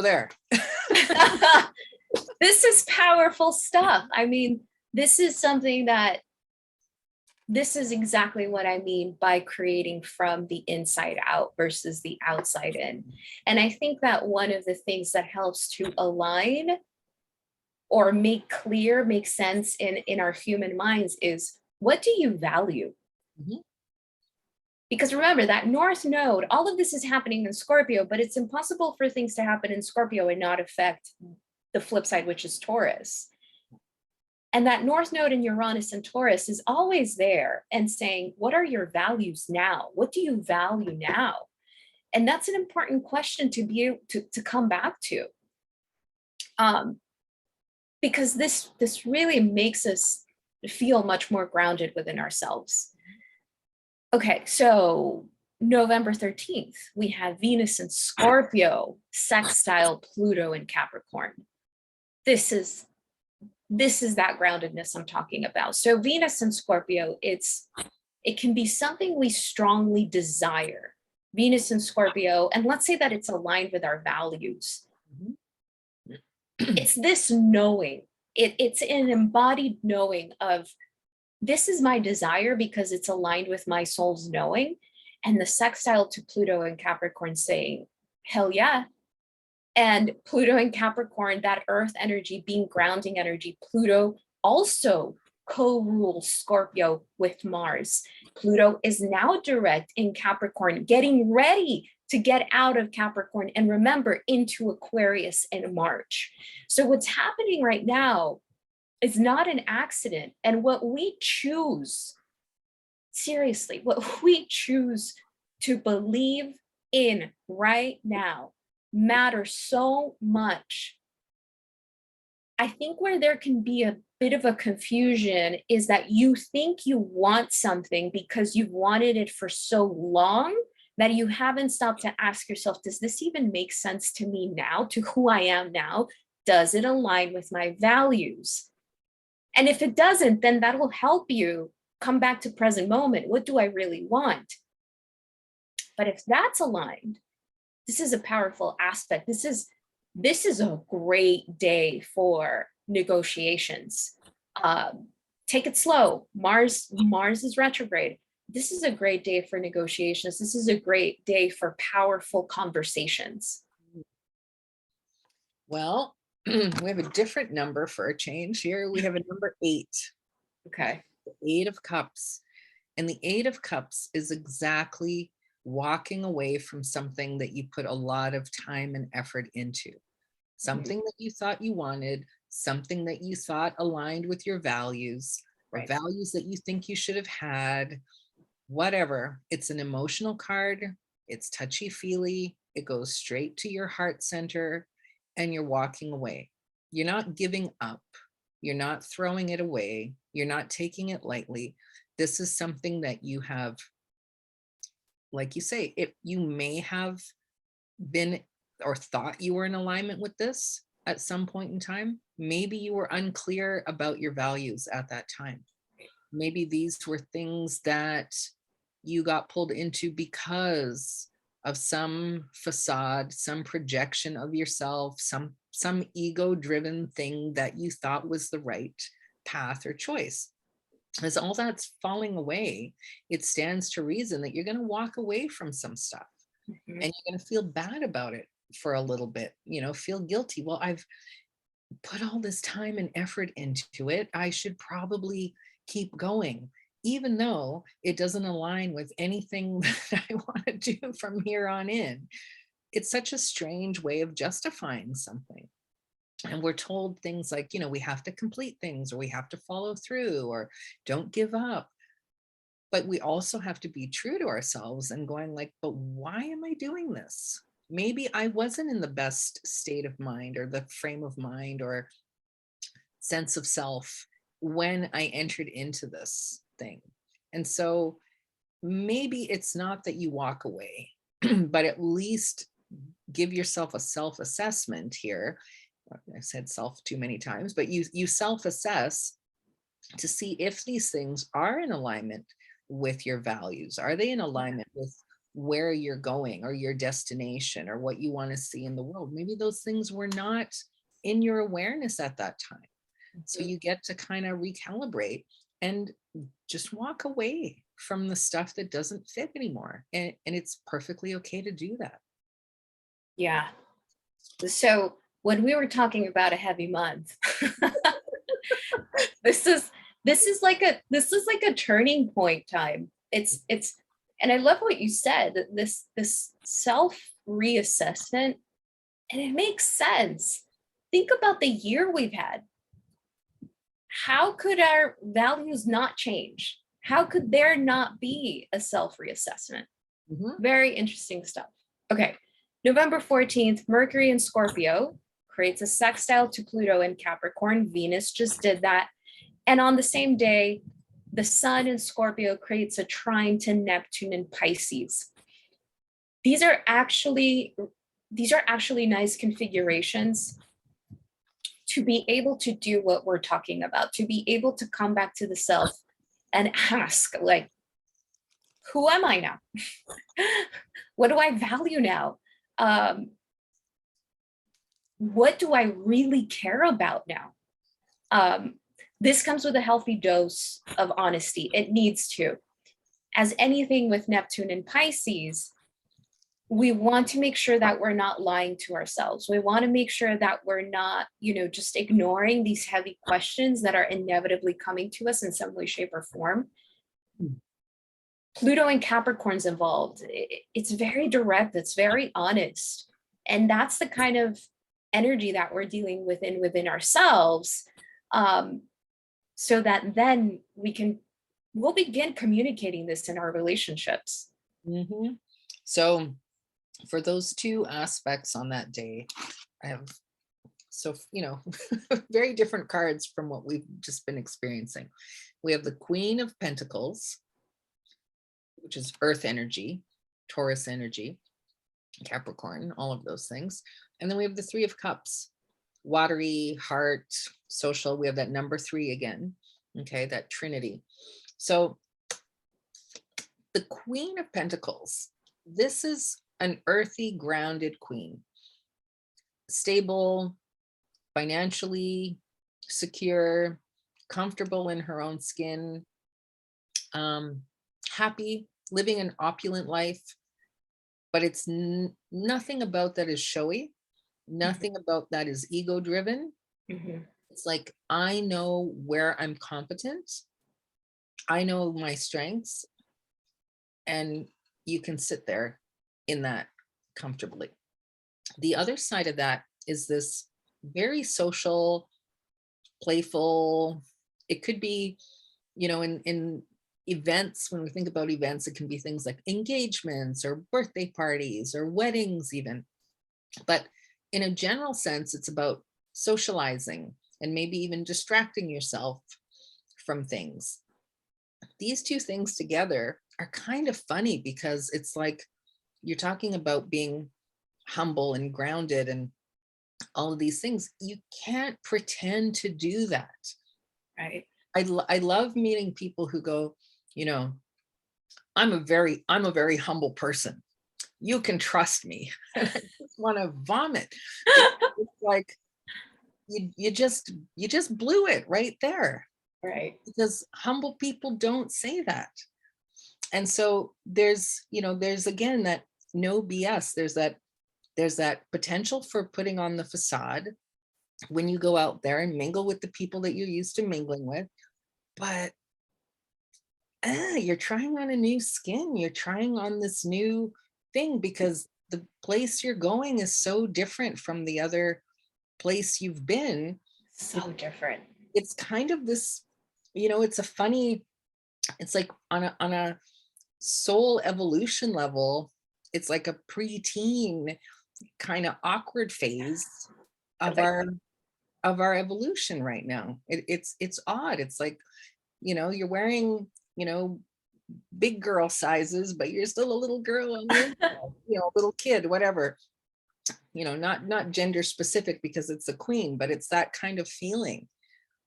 there. This is powerful stuff. I mean, this is exactly what I mean by creating from the inside out versus the outside in. And I think that one of the things that helps to align or make sense in our human minds is, what do you value? Mm-hmm. Because remember that North Node, all of this is happening in Scorpio, but it's impossible for things to happen in Scorpio and not affect the flip side, which is Taurus. And that North Node in Uranus and Taurus is always there and saying, what are your values now? What do you value now? And that's an important question to be able to come back to. Because this really makes us feel much more grounded within ourselves. Okay, so November 13th, we have Venus in Scorpio, sextile Pluto in Capricorn. This is that groundedness I'm talking about. So Venus in Scorpio, it can be something we strongly desire. Venus in Scorpio, and let's say that it's aligned with our values. Mhm. It's this knowing. It's an embodied knowing of this is my desire because it's aligned with my soul's knowing. And the sextile to Pluto and Capricorn saying, hell yeah. And Pluto and Capricorn, that earth energy being grounding energy, Pluto also co-rules Scorpio with Mars. Pluto is now direct in Capricorn, getting ready to get out of Capricorn and remember into Aquarius in March. So what's happening right now is not an accident. And what we choose, seriously, what we choose to believe in right now matters so much. I think where there can be a bit of a confusion is that you think you want something because you've wanted it for so long that you haven't stopped to ask yourself, does this even make sense to me now, to who I am now? Does it align with my values? And if it doesn't, then that'll help you come back to present moment. What do I really want? But if that's aligned, this is a powerful aspect. This is a great day for negotiations. Take it slow. Mars is retrograde. This is a great day for negotiations. This is a great day for powerful conversations. Well, we have a different number for a change here. We have a number 8. Okay. The 8 of Cups. And the 8 of Cups is exactly walking away from something that you put a lot of time and effort into. Something that you thought you wanted, something that you thought aligned with your values, or values that you think you should have had, whatever. It's an emotional card. It's touchy-feely. It goes straight to your heart center, and you're walking away. You're not giving up. You're not throwing it away. You're not taking it lightly. This is something that you have, like you say, you may have been or thought you were in alignment with this at some point in time. Maybe you were unclear about your values at that time. Maybe these were things that you got pulled into because of some facade, some projection of yourself, some ego-driven thing that you thought was the right path or choice. As all that's falling away, it stands to reason that you're going to walk away from some stuff. And you're going to feel bad about it for a little bit, feel guilty. Well, I've put all this time and effort into it. I should probably keep going, even though it doesn't align with anything that I want to do from here on in. It's such a strange way of justifying something. And we're told things like, we have to complete things, or we have to follow through, or don't give up. But we also have to be true to ourselves and going like, but why am I doing this? Maybe I wasn't in the best state of mind or the frame of mind or sense of self when I entered into this thing. And so maybe it's not that you walk away, but at least give yourself a self-assessment here. I said self too many times, but you self-assess to see if these things are in alignment with your values. Are they in alignment with where you're going or your destination or what you want to see in the world? Maybe those things were not in your awareness at that time. So you get to kind of recalibrate and just walk away from the stuff that doesn't fit anymore. And it's perfectly okay to do that. Yeah. So when we were talking about a heavy month, this is like a turning point time. It's and I love what you said, this self reassessment, and it makes sense. Think about the year we've had. How could our values not change? How could there not be a self reassessment? Very interesting stuff. Okay. November 14th, Mercury in Scorpio creates a sextile to Pluto in Capricorn. Venus just did that. And on the same day, the Sun in Scorpio creates a trine to Neptune in Pisces. These are actually nice configurations to be able to do what we're talking about, to be able to come back to the self and ask, like, who am I now? What do I value now? What do I really care about now? This comes with a healthy dose of honesty. It needs to. As anything with Neptune and Pisces, we want to make sure that we're not lying to ourselves. We want to make sure that we're not, just ignoring these heavy questions that are inevitably coming to us in some way, shape, or form. Pluto and Capricorn's involved. It's very direct, it's very honest. And that's the kind of energy that we're dealing within ourselves. So that then we'll begin communicating this in our relationships. Mm-hmm. So for those two aspects on that day, I have, very different cards from what we've just been experiencing. We have the Queen of Pentacles, which is earth energy, Taurus energy, Capricorn, all of those things. And then we have the Three of Cups, watery, heart, social. We have that number 3 again. Okay, that trinity. So the Queen of Pentacles, this is an earthy, grounded queen, stable, financially secure, comfortable in her own skin, happy, living an opulent life, but it's nothing about that is showy. Nothing about that is ego driven. It's like, I know where I'm competent. I know my strengths, and you can sit there in that comfortably. The other side of that is this very social, playful. It could be, in events, when we think about events, it can be things like engagements or birthday parties or weddings even. But in a general sense, it's about socializing and maybe even distracting yourself from things. These two things together are kind of funny, because it's like you're talking about being humble and grounded and all of these things. You can't pretend to do that. Right. I love meeting people who go, I'm a very humble person. You can trust me. I just want to vomit. It's like you just blew it right there. Right. Because humble people don't say that. And so there's again that no BS. There's that potential for putting on the facade when you go out there and mingle with the people that you're used to mingling with. But you're trying on a new skin. You're trying on this new thing, because the place you're going is so different from the other place you've been. So different. It's kind of this, it's like on a soul evolution level, it's like a preteen kind of awkward phase of our evolution right now. It's odd. It's like, you're wearing, big girl sizes, but you're still a little girl on the inside, little kid, whatever, not gender specific because it's a queen, but it's that kind of feeling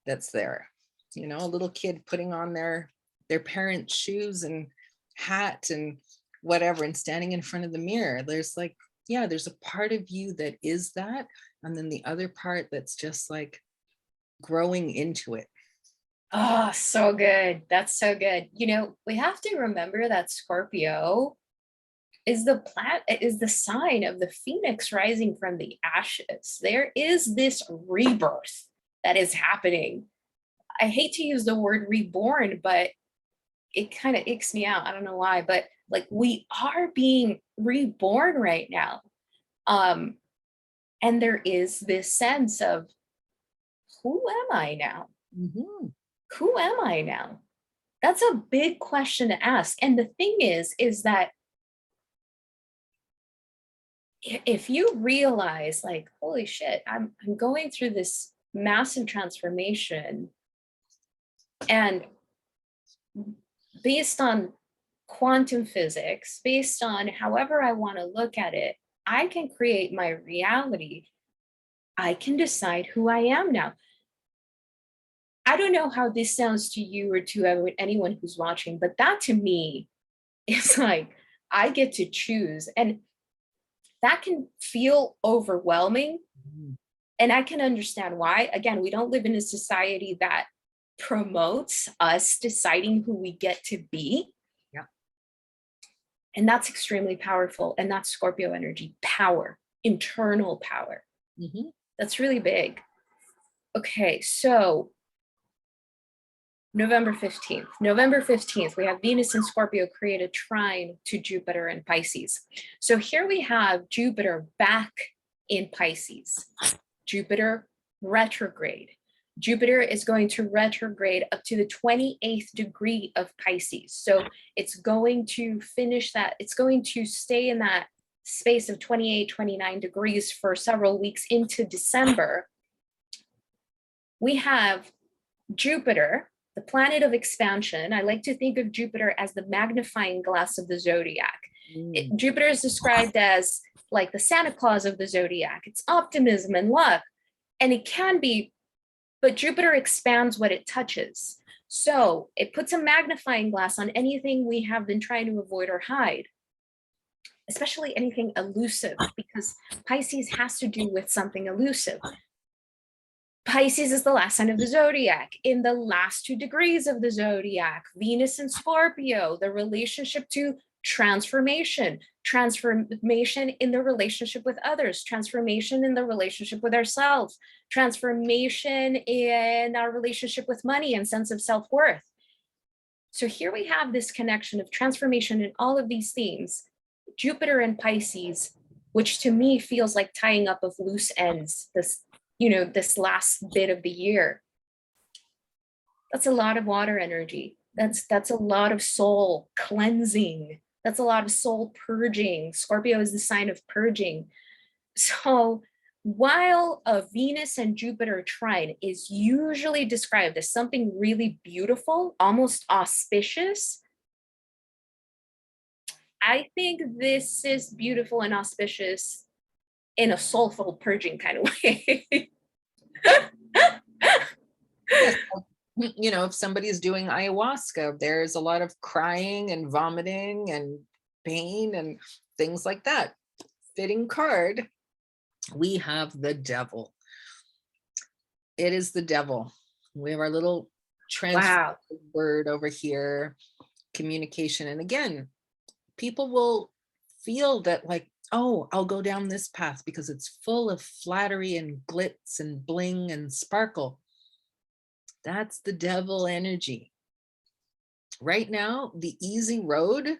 that's there. A little kid putting on their parents' shoes and hat and whatever, and standing in front of the mirror. There's like, there's a part of you that is that, and then the other part that's just like growing into it. Oh, so good. That's so good. We have to remember that Scorpio is the sign of the phoenix rising from the ashes. There is this rebirth that is happening. I hate to use the word reborn, but it kind of icks me out. I don't know why, but like, we are being reborn right now. And there is this sense of, who am I now? Who am I now? That's a big question to ask. And the thing is that if you realize, like, holy shit, I'm going through this massive transformation, and based on quantum physics, based on however I want to look at it, I can create my reality. I can decide who I am now. I don't know how this sounds to you or to anyone who's watching, but that to me is like, I get to choose. And that can feel overwhelming. Mhm. And I can understand why. Again, we don't live in a society that promotes us deciding who we get to be. Yeah. And that's extremely powerful. And that's Scorpio energy, power, internal power. Mhm. That's really big. Okay, so November 15th. November 15th, we have Venus in Scorpio create a trine to Jupiter in Pisces. So here we have Jupiter back in Pisces. Jupiter retrograde. Jupiter is going to retrograde up to the 28th degree of Pisces. So it's going to finish that. It's going to stay in that space of 28, 29 degrees for several weeks into December. We have Jupiter, the planet of expansion. I like to think of Jupiter as the magnifying glass of the zodiac. Mm. Jupiter is described as like the Santa Claus of the zodiac. It's optimism and luck. And it can be, but Jupiter expands what it touches. So it puts a magnifying glass on anything we have been trying to avoid or hide, especially anything elusive, because Pisces has to do with something elusive. Pisces is the last sign of the zodiac. In the last 2 degrees of the zodiac, Venus and Scorpio, the relationship to transformation, transformation in the relationship with others, transformation in the relationship with ourselves, transformation in our relationship with money and sense of self-worth. So here we have this connection of transformation in all of these themes. Jupiter and Pisces, which to me feels like tying up of loose ends, this last bit of the year. That's a lot of water energy. That's a lot of soul cleansing. That's a lot of soul purging. Scorpio is the sign of purging. So while a Venus and Jupiter trine is usually described as something really beautiful, almost auspicious, I think this is beautiful and auspicious in a soulful purging kind of way. Yes. If somebody's doing ayahuasca, there's a lot of crying and vomiting and pain and things like that. Fitting card, we have the devil. It is the devil. We have our little Wow. word over here, communication. And again, people will feel that like, oh, I'll go down this path because it's full of flattery and glitz and bling and sparkle. That's the devil energy. Right now, the easy road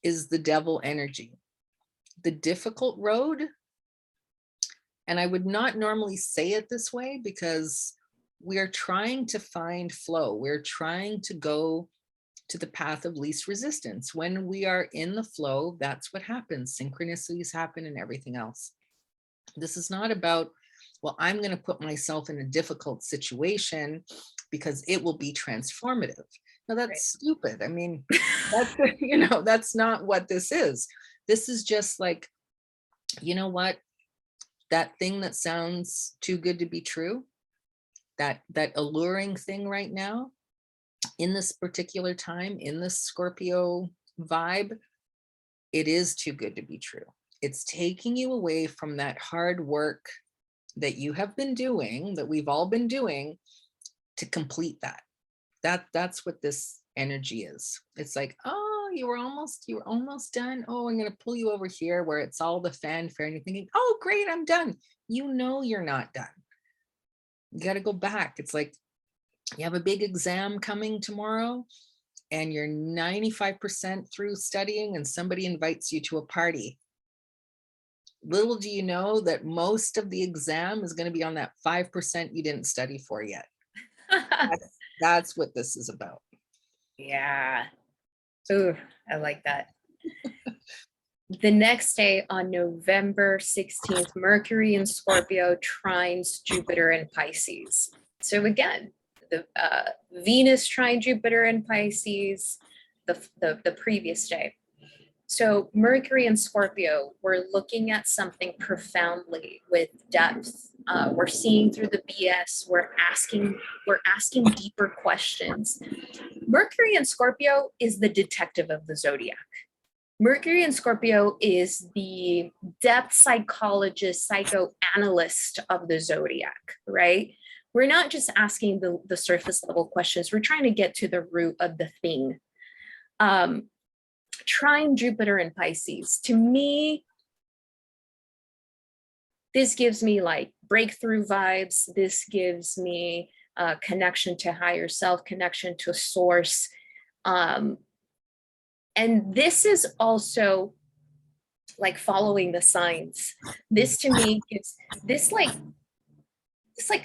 is the devil energy. The difficult road, and I would not normally say it this way because we're trying to find flow. We're trying to go to the path of least resistance. When we are in the flow, that's what happens. Synchronicities happen and everything else. This is not about, well, I'm going to put myself in a difficult situation because it will be transformative. No, that's right. Stupid. I mean, that's, that's not what this is. This is just like, you know what? That thing that sounds too good to be true, that alluring thing right now, in this particular time, in this Scorpio vibe, it is too good to be true. It's taking you away from that hard work that you have been doing, that we've all been doing, to complete that. That's what this energy is. It's like, oh, you were almost done. Oh, I'm going to pull you over here where it's all the fanfare and you're thinking, oh, great, I'm done. You know you're not done. You got to go back. It's like you have a big exam coming tomorrow and you're 95% through studying and somebody invites you to a party. Little do you know that most of the exam is going to be on that 5% you didn't study for yet. That's what this is about. Yeah. Ooh, I like that. The next day on November 16th, Mercury in Scorpio trines Jupiter in Pisces. So again, the Venus trine Jupiter in Pisces the previous day. So Mercury and Scorpio, we're looking at something profoundly with depth. We're seeing through the BS. We're asking deeper questions. Mercury and Scorpio is the detective of the zodiac. Mercury in Scorpio is the depth psychologist, psychoanalyst of the zodiac, right? We're not just asking the surface level questions. We're trying to get to the root of the thing. Trine Jupiter in Pisces. To me, this gives me like breakthrough vibes. This gives me connection to higher self, connection to source. And this is also like following the signs. This to me gives this like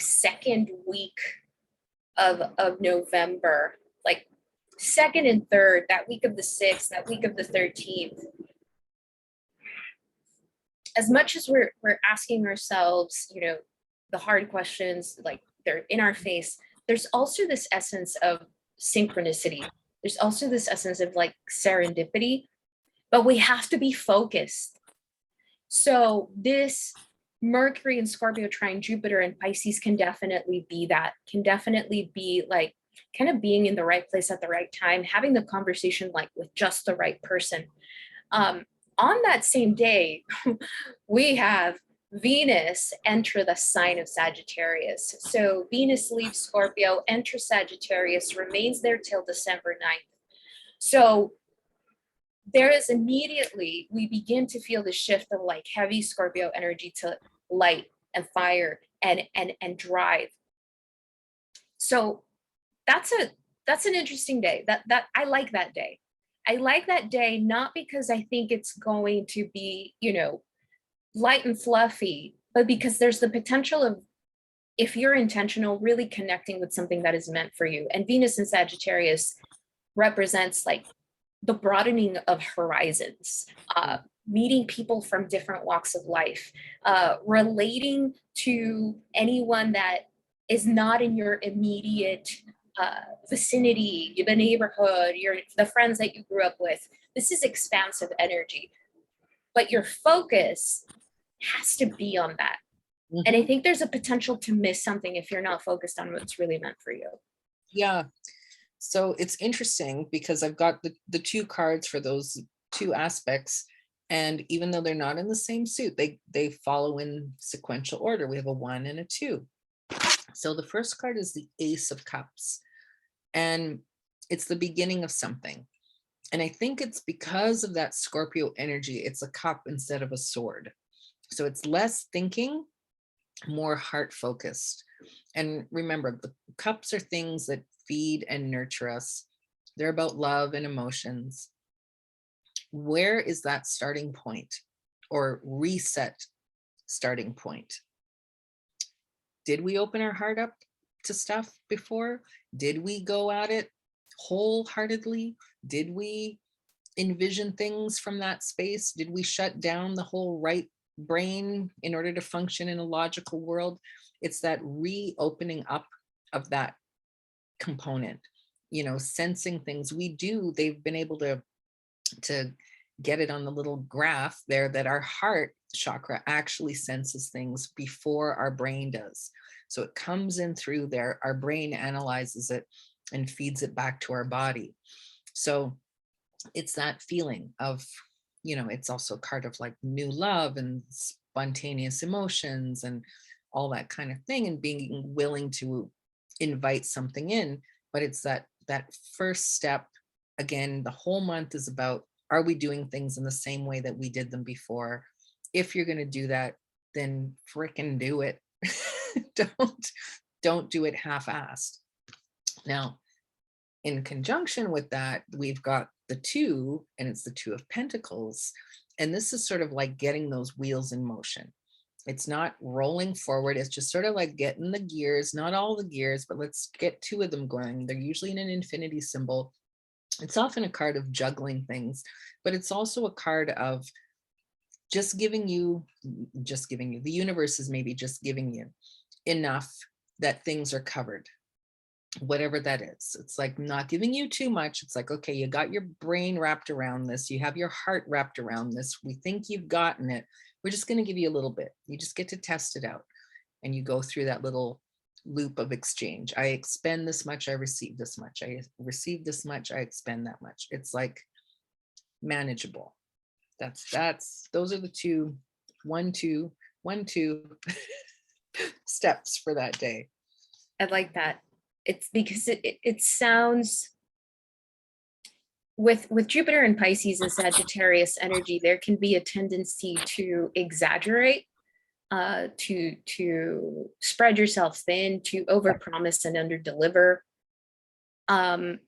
second week of November, like second and third, that week of the 6th, that week of the 13th. As much as we're asking ourselves, you know, the hard questions, like they're in our face, there's also this essence of synchronicity. There's also this essence of like serendipity, but we have to be focused. So this Mercury and Scorpio trine Jupiter and Pisces can definitely be that, can definitely be like kind of being in the right place at the right time, having the conversation like with just the right person. On that same day, we have Venus enter the sign of Sagittarius. So Venus leaves Scorpio, enters Sagittarius, remains there till December 9th. So there is immediately, we begin to feel the shift of like heavy Scorpio energy to light and fire and drive. So that's an interesting day. That I like that day. I like that day, not because I think it's going to be, you know, light and fluffy, but because there's the potential of, if you're intentional, really connecting with something that is meant for you. And Venus in Sagittarius represents like the broadening of horizons, meeting people from different walks of life, relating to anyone that is not in your immediate vicinity, the neighborhood, the friends that you grew up with. This is expansive energy, but your focus has to be on that. Mm-hmm. And I think there's a potential to miss something if you're not focused on what's really meant for you. Yeah. So it's interesting because I've got the two cards for those two aspects. And even though they're not in the same suit, they follow in sequential order. We have a 1 and a 2. So the first card is the Ace of Cups. And it's the beginning of something. And I think it's because of that Scorpio energy. It's a cup instead of a sword. So it's less thinking, more heart focused. And remember, the cups are things that feed and nurture us. They're about love and emotions. Where is that starting point or reset starting point? Did we open our heart up to stuff before? Did we go at it wholeheartedly? Did we envision things from that space? Did we shut down the whole right brain in order to function in a logical world? It's that reopening up of that component, you know, sensing things. They've been able to get it on the little graph there that our heart chakra actually senses things before our brain does. So it comes in through there, our brain analyzes it and feeds it back to our body. So it's that feeling of, you know, it's also a card of like new love and spontaneous emotions and all that kind of thing, and being willing to invite something in. But it's that first step. Again, the whole month is about, are we doing things in the same way that we did them before? If you're going to do that, then frickin' do it. Don't do it half-assed. Now, in conjunction with that, we've got the 2, and it's the 2 of Pentacles. And this is sort of like getting those wheels in motion. It's not rolling forward. It's just sort of like getting the gears, not all the gears, but let's get 2 of them going. They're usually in an infinity symbol. It's often a card of juggling things, but it's also a card of just giving you, the universe is maybe just giving you enough that things are covered, whatever that is. It's like not giving you too much. It's like, okay, you got your brain wrapped around this. You have your heart wrapped around this. We think you've gotten it. We're just going to give you a little bit. You just get to test it out. And you go through that little loop of exchange. I expend this much, I receive this much. I receive this much, I expend that much. It's like manageable. Those are the two, one, two, one, two steps for that day. I like that. It's because it sounds, with Jupiter and Pisces and Sagittarius energy, there can be a tendency to exaggerate, to spread yourself thin, to overpromise and underdeliver. But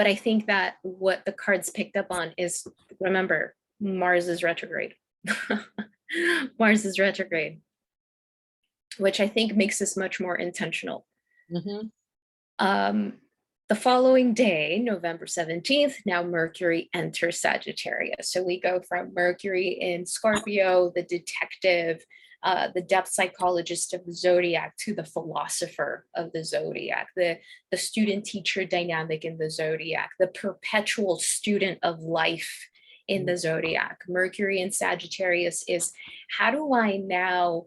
I think that what the cards picked up on is, remember, Mars is retrograde. Mars is retrograde, which I think makes us much more intentional. The following day, November 17th, now Mercury enters Sagittarius. So we go from Mercury in Scorpio, the detective, the depth psychologist of the zodiac, to the philosopher of the zodiac, the student teacher dynamic in the zodiac, the perpetual student of life in the zodiac. Mercury in Sagittarius is, how do I now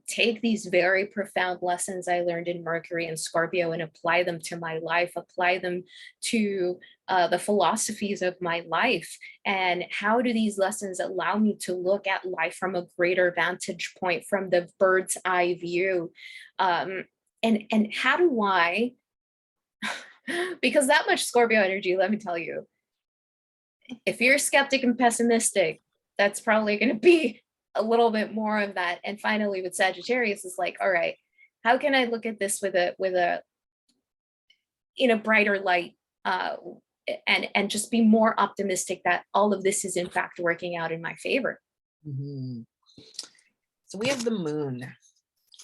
take these very profound lessons I learned in Mercury and Scorpio and apply them to my life, apply them to the philosophies of my life? And how do these lessons allow me to look at life from a greater vantage point, from the bird's eye view? And how do I, because that much Scorpio energy, let me tell you, if you're skeptic and pessimistic, that's probably going to be a little bit more of that. And finally, with Sagittarius, is like, all right, how can I look at this with a in a brighter light, and just be more optimistic that all of this is in fact working out in my favor? So we have the moon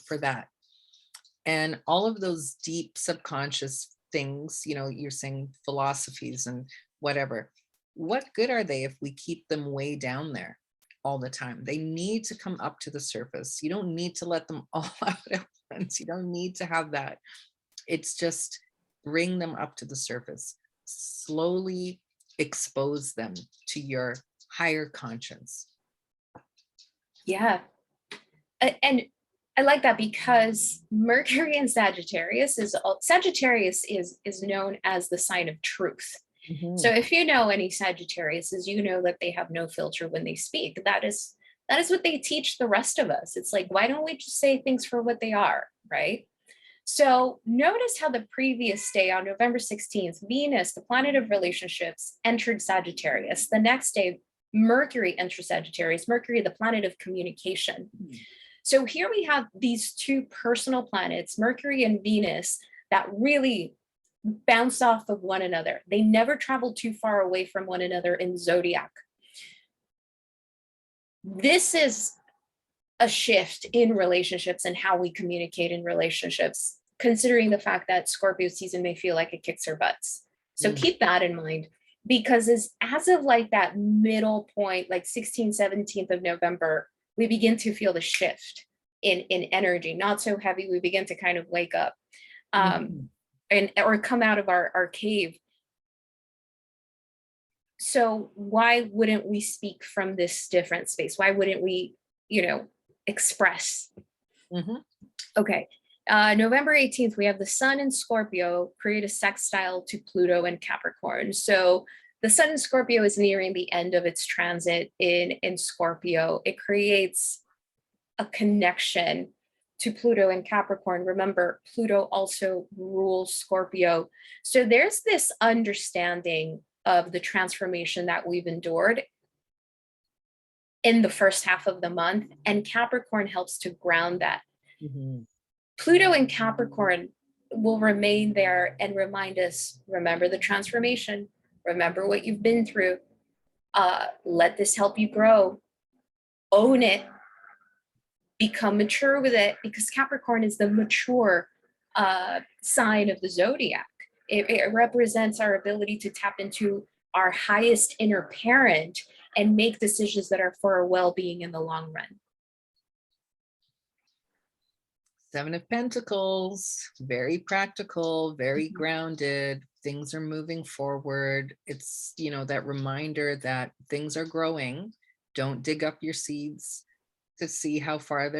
for that, and all of those deep subconscious things, you're saying philosophies and whatever. What good are they if we keep them way down there all the time? They need to come up to the surface. You don't need to let them all out at once. You don't need to have that. It's just bring them up to the surface. Slowly expose them to your higher conscience. Yeah. And I like that, because Mercury in Sagittarius is known as the sign of truth. So if you know any Sagittariuses, you know that they have no filter when they speak. That is what they teach the rest of us. It's like, why don't we just say things for what they are, right? So notice how the previous day, on November 16th, Venus, the planet of relationships, entered Sagittarius. The next day, Mercury enters Sagittarius, Mercury, the planet of communication. So here we have these two personal planets, Mercury and Venus, that really bounce off of one another. They never travel too far away from one another in zodiac. This is a shift in relationships and how we communicate in relationships, considering the fact that Scorpio season may feel like it kicks our butts. So keep that in mind, because as of like that middle point, like 16th, 17th of November, we begin to feel the shift in energy, not so heavy. We begin to kind of wake up. Or come out of our cave. So why wouldn't we speak from this different space? Why wouldn't we, express? Okay. November 18th, we have the sun in Scorpio create a sextile to Pluto and Capricorn. So the sun in Scorpio is nearing the end of its transit in Scorpio. It creates a connection to Pluto and Capricorn. Remember, Pluto also rules Scorpio. So there's this understanding of the transformation that we've endured in the first half of the month, and Capricorn helps to ground that. Pluto and Capricorn will remain there and remind us, remember the transformation, remember what you've been through, let this help you grow, own it, become mature with it, because Capricorn is the mature sign of the zodiac. It represents our ability to tap into our highest inner parent and make decisions that are for our well-being in the long run. Seven of Pentacles, very practical, very grounded. Things are moving forward. It's, that reminder that things are growing. Don't dig up your seeds to see how far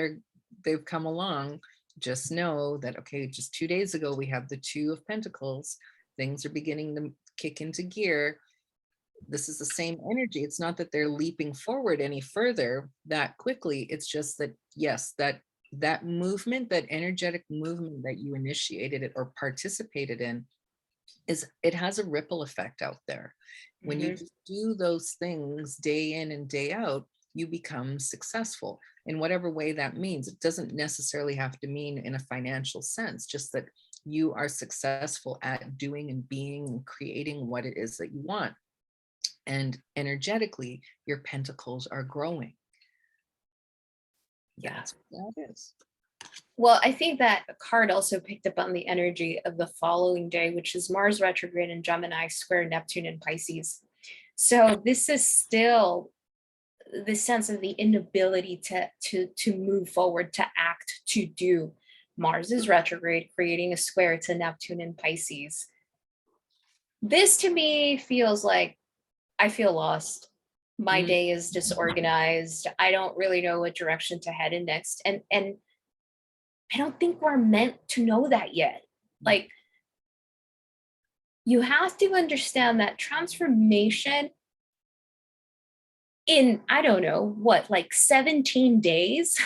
they've come along. Just know that, okay, just 2 days ago, we have the Two of Pentacles. Things are beginning to kick into gear. this is the same energy. It's not that they're leaping forward any further that quickly. It's just that, yes, that movement, that energetic movement that you initiated it or participated in, is it has a ripple effect out there. When you Mhm. just do those things day in and day out, you become successful in whatever way that means. It doesn't necessarily have to mean in a financial sense, just that you are successful at doing and being and creating what it is that you want. And energetically, your pentacles are growing. Yeah. That's what that is. Well, I think that card also picked up on the energy of the following day, which is Mars retrograde in Gemini, square Neptune in Pisces. So this is still the sense of the inability to move forward, to act, to do. Mars is retrograde, creating a square to Neptune in Pisces. This to me feels like I feel lost. My Mm, day is disorganized. I don't really know what direction to head in next. And I don't think we're meant to know that yet. Like, you have to understand that transformation in, I don't know, what, like 17 days?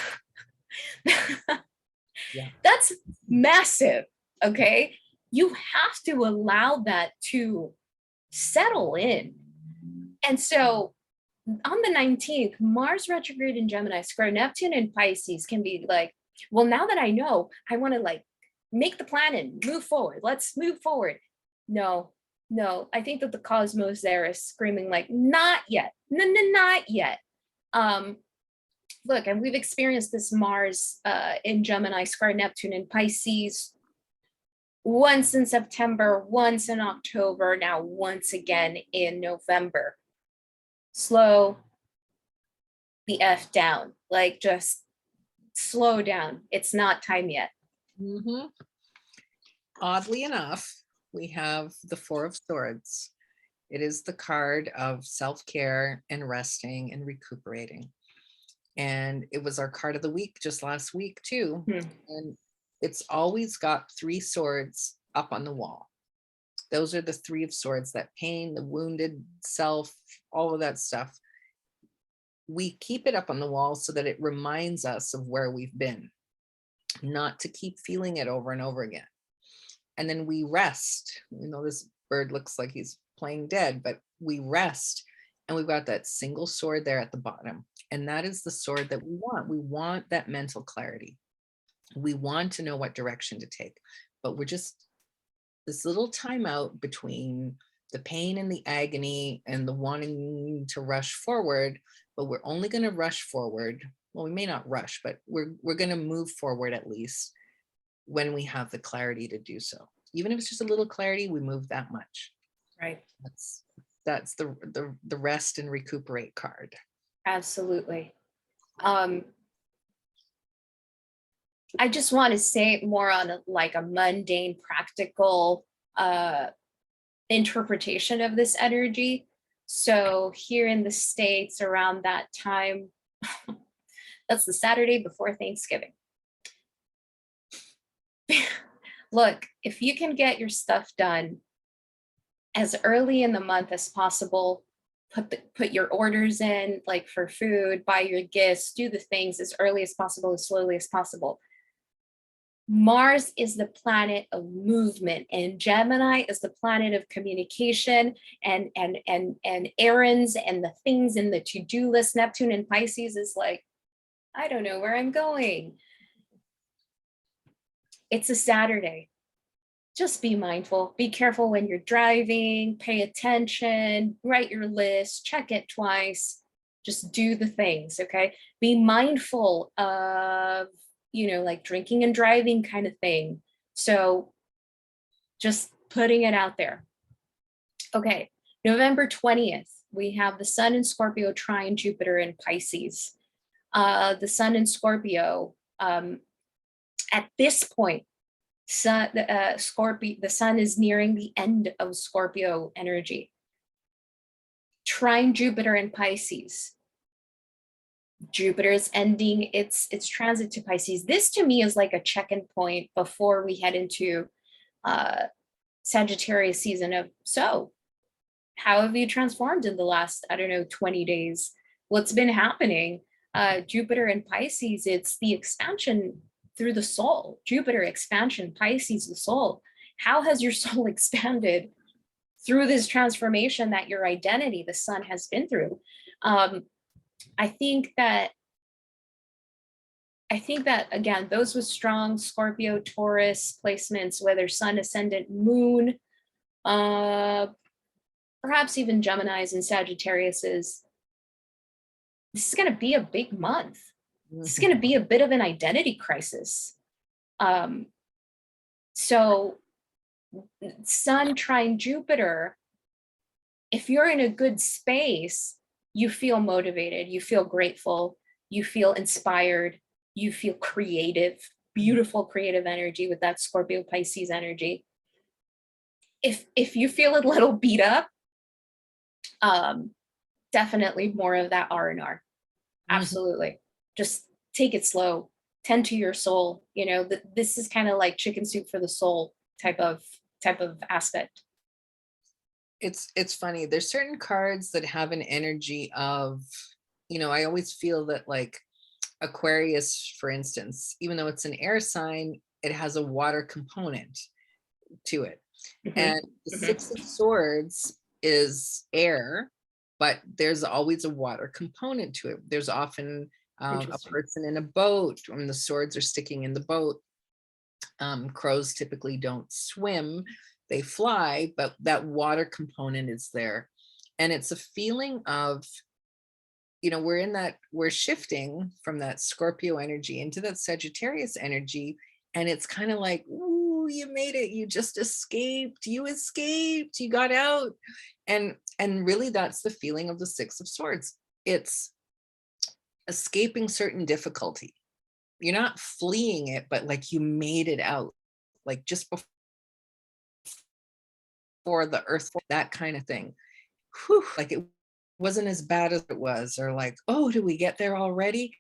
yeah. That's massive. Okay. You have to allow that to settle in. And so on the 19th, Mars retrograde in Gemini, square Neptune in Pisces can be like, well, now that I know, I want to like make the plan and move forward. Let's move forward. No, no, I think that the cosmos there is screaming like, not yet, no, no, not yet. Look, and we've experienced this Mars in Gemini, square Neptune in Pisces once in September, once in October, now once again in November. Slow the F down, like just slow down. It's not time yet. Mm-hmm. Oddly enough, we have the Four of Swords. It is the card of self-care and resting and recuperating. And it was our card of the week just last week too. And it's always got three swords up on the wall. Those are the three of swords, that pain, the wounded self, all of that stuff. We keep it up on the wall so that it reminds us of where we've been, not to keep feeling it over and over again. And then we rest. You know, this bird looks like he's playing dead, but we rest. And we've got that single sword there at the bottom. And that is the sword that we want. We want that mental clarity. We want to know what direction to take, but we're just this little timeout between the pain and the agony and the wanting to rush forward, but we're only going to rush forward. Well, we may not rush, but we're going to move forward at least when we have the clarity to do so. Even if it's just a little clarity, we move that much. Right. That's the rest and recuperate card. Absolutely. I just want to say more on like a mundane, practical interpretation of this energy. So here in the States around that time, that's the Saturday before Thanksgiving. Look, if you can get your stuff done as early in the month as possible, put your orders in, like for food, buy your gifts, do the things as early as possible, as slowly as possible. Mars is the planet of movement, and Gemini is the planet of communication and errands and the things in the to-do list. Neptune and Pisces is like, I don't know where I'm going. It's a Saturday. Just be mindful. Be careful when you're driving. Pay attention. Write your list. Check it twice. Just do the things, okay? Be mindful of, like drinking and driving kind of thing. So just putting it out there. Okay, November 20th, we have the Sun in Scorpio trine Jupiter in Pisces. The Sun in Scorpio, at this point, the Sun is nearing the end of Scorpio energy. Trine Jupiter in Pisces. Jupiter is ending its transit to Pisces. This to me is like a check-in point before we head into Sagittarius season of, so How have you transformed in the last, I don't know, 20 days? What's been happening? Jupiter and Pisces, it's the expansion through the soul. Jupiter expansion, Pisces, the soul. How has your soul expanded through this transformation that your identity, the sun, has been through? I think that again, those with strong Scorpio, Taurus placements, whether sun, ascendant, moon, perhaps even Geminis and Sagittariuses, this is going to be a big month. This is going to be a bit of an identity crisis. So sun trine Jupiter, if you're in a good space, you feel motivated, you feel grateful, you feel inspired, you feel creative, beautiful creative energy with that Scorpio Pisces energy. If you feel a little beat up, definitely more of that R&R. Absolutely. Just take it slow, tend to your soul. You know, this is kind of like chicken soup for the soul type of aspect. It's funny. There's certain cards that have an energy of, I always feel that like Aquarius, for instance, even though it's an air sign, it has a water component to it. And the Six of Swords is air, but there's always a water component to it. There's often a person in a boat when the swords are sticking in the boat. Crows typically don't swim, they fly, but that water component is there. And it's a feeling of, we're shifting from that Scorpio energy into that Sagittarius energy. And it's kind of like, ooh, you made it. You just escaped. You escaped. You got out. And really that's the feeling of the Six of Swords. It's escaping certain difficulty. You're not fleeing it, but like you made it out, like just before the earth, that kind of thing. Whew, like it wasn't as bad as it was, or like, oh, did we get there already?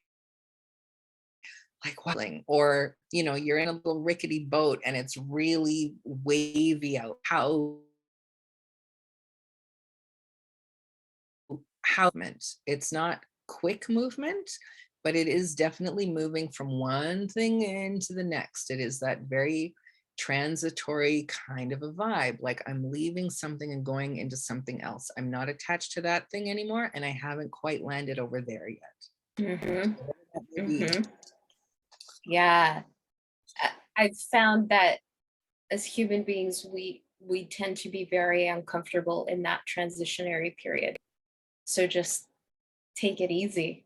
Like waddling, or you're in a little rickety boat and it's really wavy out. How it's not quick movement, but it is definitely moving from one thing into the next. It is that very transitory kind of a vibe, like I'm leaving something and going into something else. I'm not attached to that thing anymore, and I haven't quite landed over there yet. Yeah, I've found that as human beings, we tend to be very uncomfortable in that transitionary period. So just take it easy.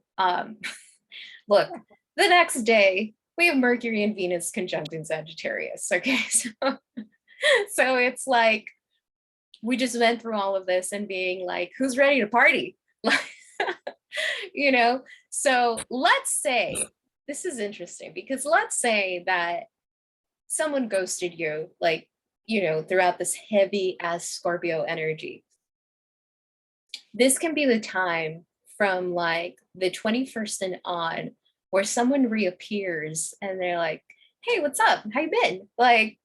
Look, the next day we have Mercury and Venus conjuncting Sagittarius. Okay, so it's like we just went through all of this and being like, who's ready to party? So let's say, this is interesting because let's say that someone ghosted you, like, throughout this heavy as Scorpio energy. This can be the time from like the 21st and on where someone reappears and they're like, hey, what's up? How you been? Like,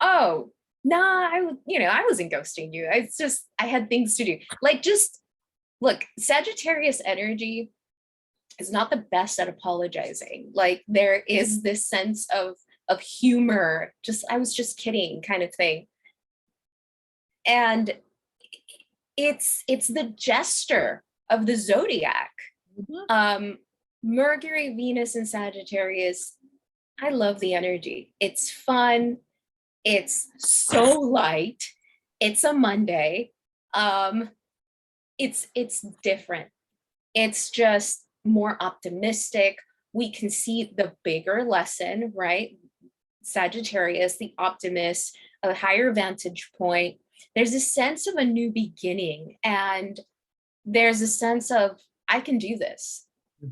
oh, nah, I wasn't ghosting you. I had things to do. Like, just look, Sagittarius energy is not the best at apologizing. Like, there is this sense of humor, I was just kidding kind of thing. And it's the gesture of the zodiac. Mercury, Venus, and Sagittarius, I love the energy. It's fun. It's so light. It's a Monday. It's different. It's just more optimistic. We can see the bigger lesson, right? Sagittarius, the optimist, a higher vantage point. There's a sense of a new beginning, and there's a sense of, I can do this.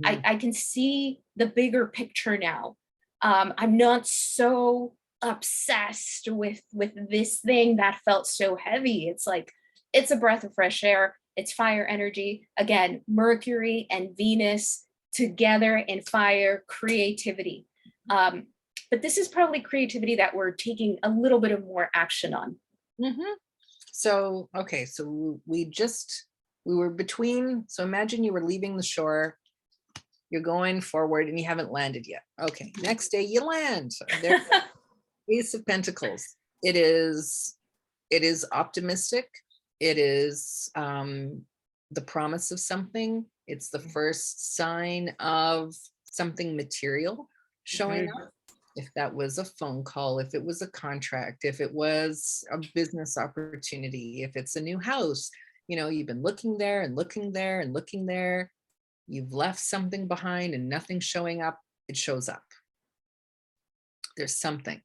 I can see the bigger picture now. I'm not so obsessed with this thing that felt so heavy. It's like, it's a breath of fresh air. It's fire energy. Again, Mercury and Venus together in fire, creativity. But this is probably creativity that we're taking a little bit of more action on. So, okay, so we were between, so imagine you were leaving the shore, you're going forward and you haven't landed yet. Okay, next day you land. There, Ace of Pentacles. It is optimistic. It is the promise of something. It's the first sign of something material showing up. If that was a phone call, if it was a contract, if it was a business opportunity, if it's a new house, you've been looking there and looking there and looking there. You've left something behind and nothing's showing up. It shows up. There's something,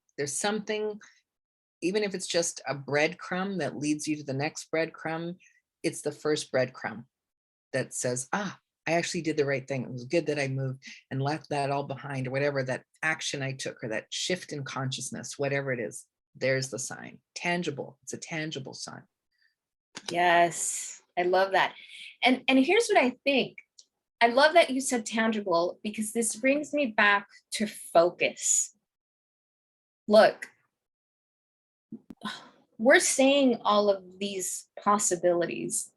even if it's just a breadcrumb that leads you to the next breadcrumb, it's the first breadcrumb that says, I actually did the right thing. It was good that I moved and left that all behind, or whatever that action I took, or that shift in consciousness, whatever it is. There's the sign. Tangible. It's a tangible sign. Yes, I love that. And here's what I think. I love that you said tangible, because this brings me back to focus. Look, we're saying all of these possibilities.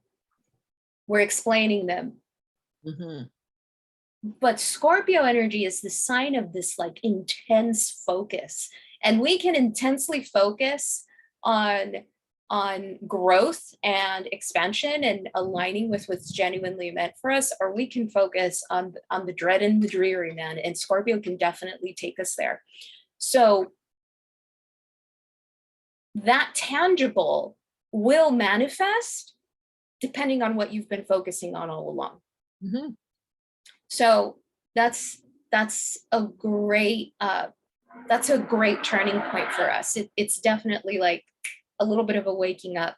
We're explaining them. Mm-hmm. But Scorpio energy is the sign of this like intense focus. And we can intensely focus on growth and expansion and aligning with what's genuinely meant for us, or we can focus on the dread and the dreary, man. And Scorpio can definitely take us there. So that tangible will manifest depending on what you've been focusing on all along. Mm-hmm. So that's a great turning point for us. It's definitely like a little bit of a waking up.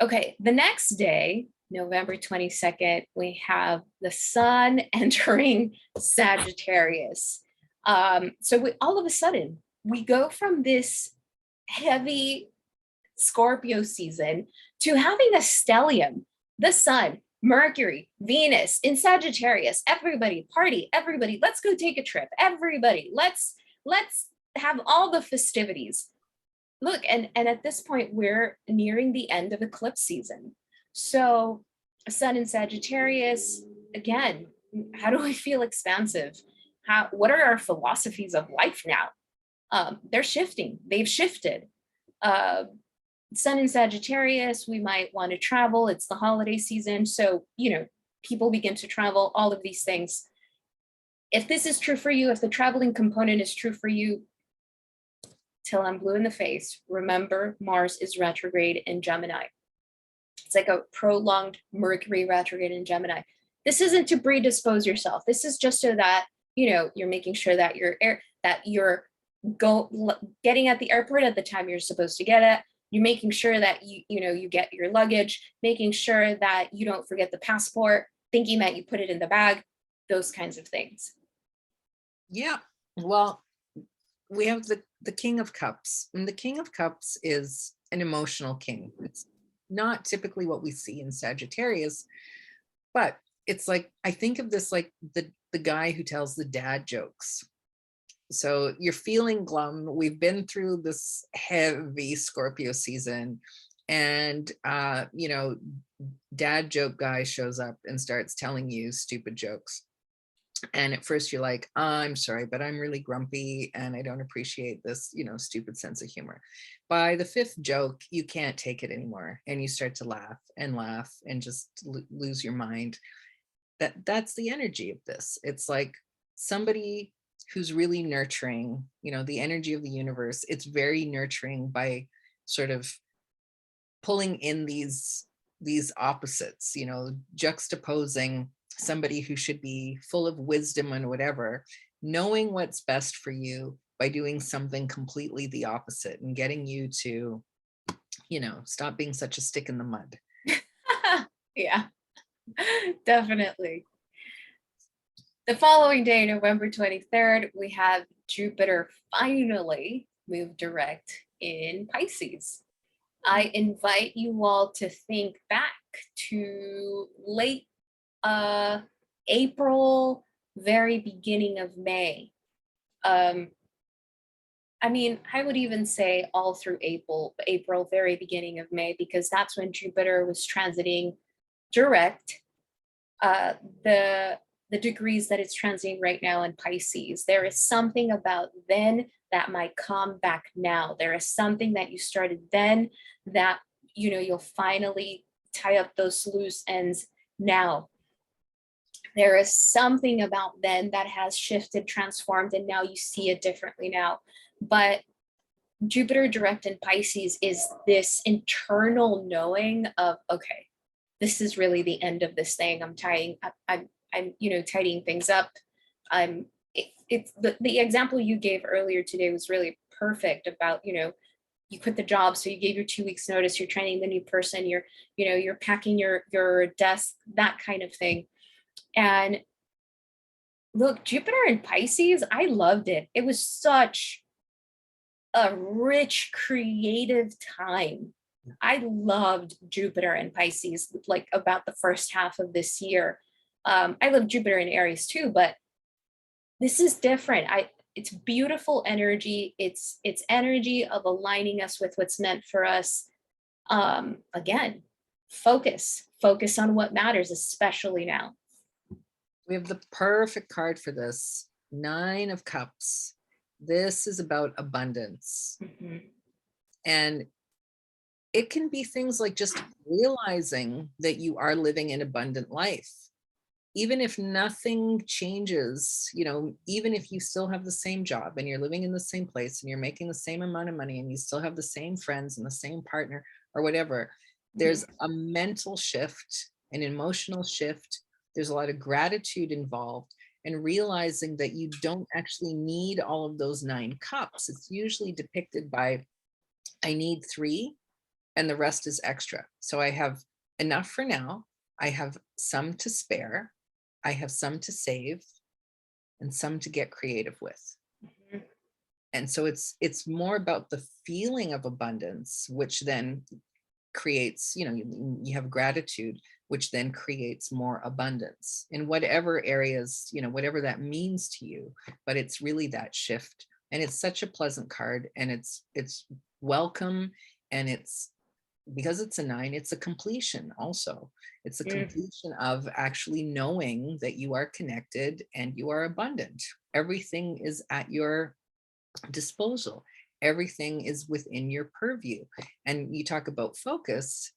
Okay, the next day, November 22nd, we have the sun entering Sagittarius. So all of a sudden, we go from this heavy Scorpio season to having a stellium, the sun, Mercury, Venus in Sagittarius. Everybody party, everybody, let's go take a trip. Everybody, let's have all the festivities. Look, and at this point, we're nearing the end of eclipse season. So sun in Sagittarius, again, how do I feel expansive? What are our philosophies of life now? They're shifting. They've shifted. Sun in Sagittarius, we might want to travel. It's the holiday season. So, people begin to travel, all of these things. If this is true for you, if the traveling component is true for you, till I'm blue in the face, remember Mars is retrograde in Gemini. It's like a prolonged Mercury retrograde in Gemini. This isn't to predispose yourself. This is just so that, you're making sure that you're getting at the airport at the time you're supposed to get at. You're making sure that you get your luggage, making sure that you don't forget the passport, thinking that you put it in the bag, those kinds of things. Yeah. Well, we have the King of Cups, and the King of Cups is an emotional king. It's not typically what we see in Sagittarius, but it's like, I think of this like the guy who tells the dad jokes. So you're feeling glum. We've been through this heavy Scorpio season, and dad joke guy shows up and starts telling you stupid jokes. And at first you're like, I'm sorry, but I'm really grumpy and I don't appreciate this, stupid sense of humor. By the fifth joke, you can't take it anymore. And you start to laugh and just lose your mind. That's the energy of this. It's like somebody who's really nurturing, the energy of the universe. It's very nurturing by sort of pulling in these opposites, juxtaposing somebody who should be full of wisdom and whatever, knowing what's best for you by doing something completely the opposite and getting you to, stop being such a stick in the mud. Yeah, definitely. The following day, November 23rd, we have Jupiter finally move direct in Pisces. I invite you all to think back to late April, very beginning of May. I mean, I would even say all through April, very beginning of May, because that's when Jupiter was transiting direct, uh, the the degrees that it's transiting right now in Pisces. There is something about then that might come back now. There is something that you started then that you'll finally tie up those loose ends now. There is something about then that has shifted, transformed, and now you see it differently now. But Jupiter direct in Pisces is this internal knowing of, okay, this is really the end of this thing. I'm tying up, I'm tidying things up. It's the example you gave earlier today was really perfect about, you quit the job, so you gave your 2 weeks notice, you're training the new person, you're packing your desk, that kind of thing. And look, Jupiter in Pisces, I loved it. It was such a rich, creative time. I loved Jupiter and Pisces, like about the first half of this year. I love Jupiter in Aries too, but this is different. It's beautiful energy. It's energy of aligning us with what's meant for us. Again, focus on what matters, especially now. We have the perfect card for this. 9 of Cups. This is about abundance. Mhm. And it can be things like just realizing that you are living an abundant life. Even if nothing changes, even if you still have the same job and you're living in the same place and you're making the same amount of money and you still have the same friends and the same partner or whatever, there's a mental shift, an emotional shift. There's a lot of gratitude involved, and realizing that you don't actually need all of those 9 cups. It's usually depicted by, I need 3 and the rest is extra. So I have enough for now. I have some to spare. I have some to save and some to get creative with. Mhm. And so it's more about the feeling of abundance, which then creates, you have gratitude, which then creates more abundance in whatever areas, whatever that means to you. But it's really that shift. And it's such a pleasant card, and it's welcome, and it's, because it's a 9, it's a completion also. It's a completion of actually knowing that you are connected and you are abundant. Everything is at your disposal. Everything is within your purview. And you talk about focus.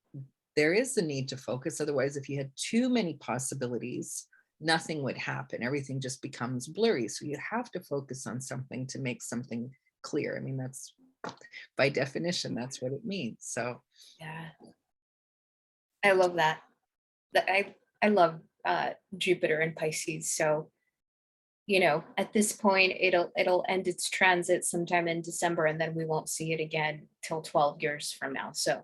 There is the need to focus. Otherwise, if you had too many possibilities, nothing would happen. Everything just becomes blurry. So you have to focus on something to make something clear. I mean, that's by definition, that's what it means. So Yeah, I love that. I love Jupiter and Pisces. So at this point, it'll end its transit sometime in December, and then we won't see it again till 12 years from now. So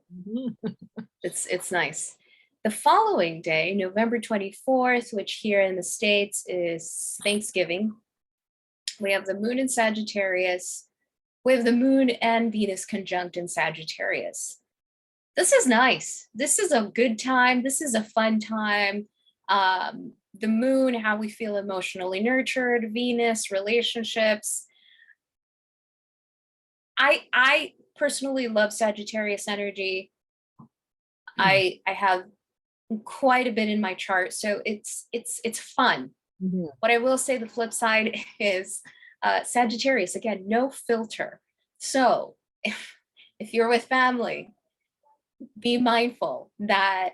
it's nice. The following day, November 24th, which here in the States is Thanksgiving, we have the moon in Sagittarius. We have the moon and Venus conjunct in Sagittarius. This is nice. This is a good time. This is a fun time. The moon, how we feel emotionally nurtured, Venus, relationships. I personally love Sagittarius energy. I have quite a bit in my chart, so it's fun. What I will say, the flip side is Sagittarius, again, no filter. So if you're with family, be mindful that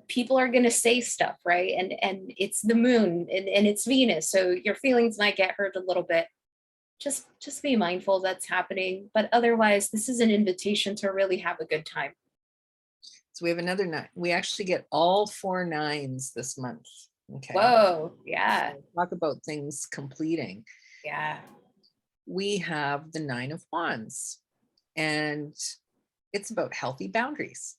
people are going to say stuff, right? And it's the moon and it's Venus, so your feelings might get hurt a little bit. Just be mindful that's happening, but otherwise this is an invitation to really have a good time. we have another 9. We actually get all 4 9s this month. Okay. Whoa, yeah. So talk about things completing. Yeah. We have the 9 of Wands, and it's about healthy boundaries.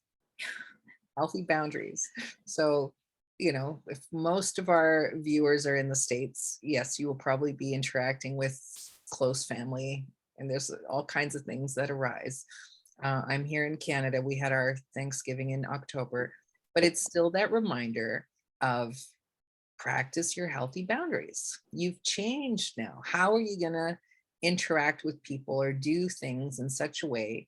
Healthy boundaries. So, if most of our viewers are in the States, yes, you will probably be interacting with close family, and there's all kinds of things that arise. I'm here in Canada. We had our Thanksgiving in October, but it's still that reminder of practice your healthy boundaries. You've changed now. How are you going to interact with people or do things in such a way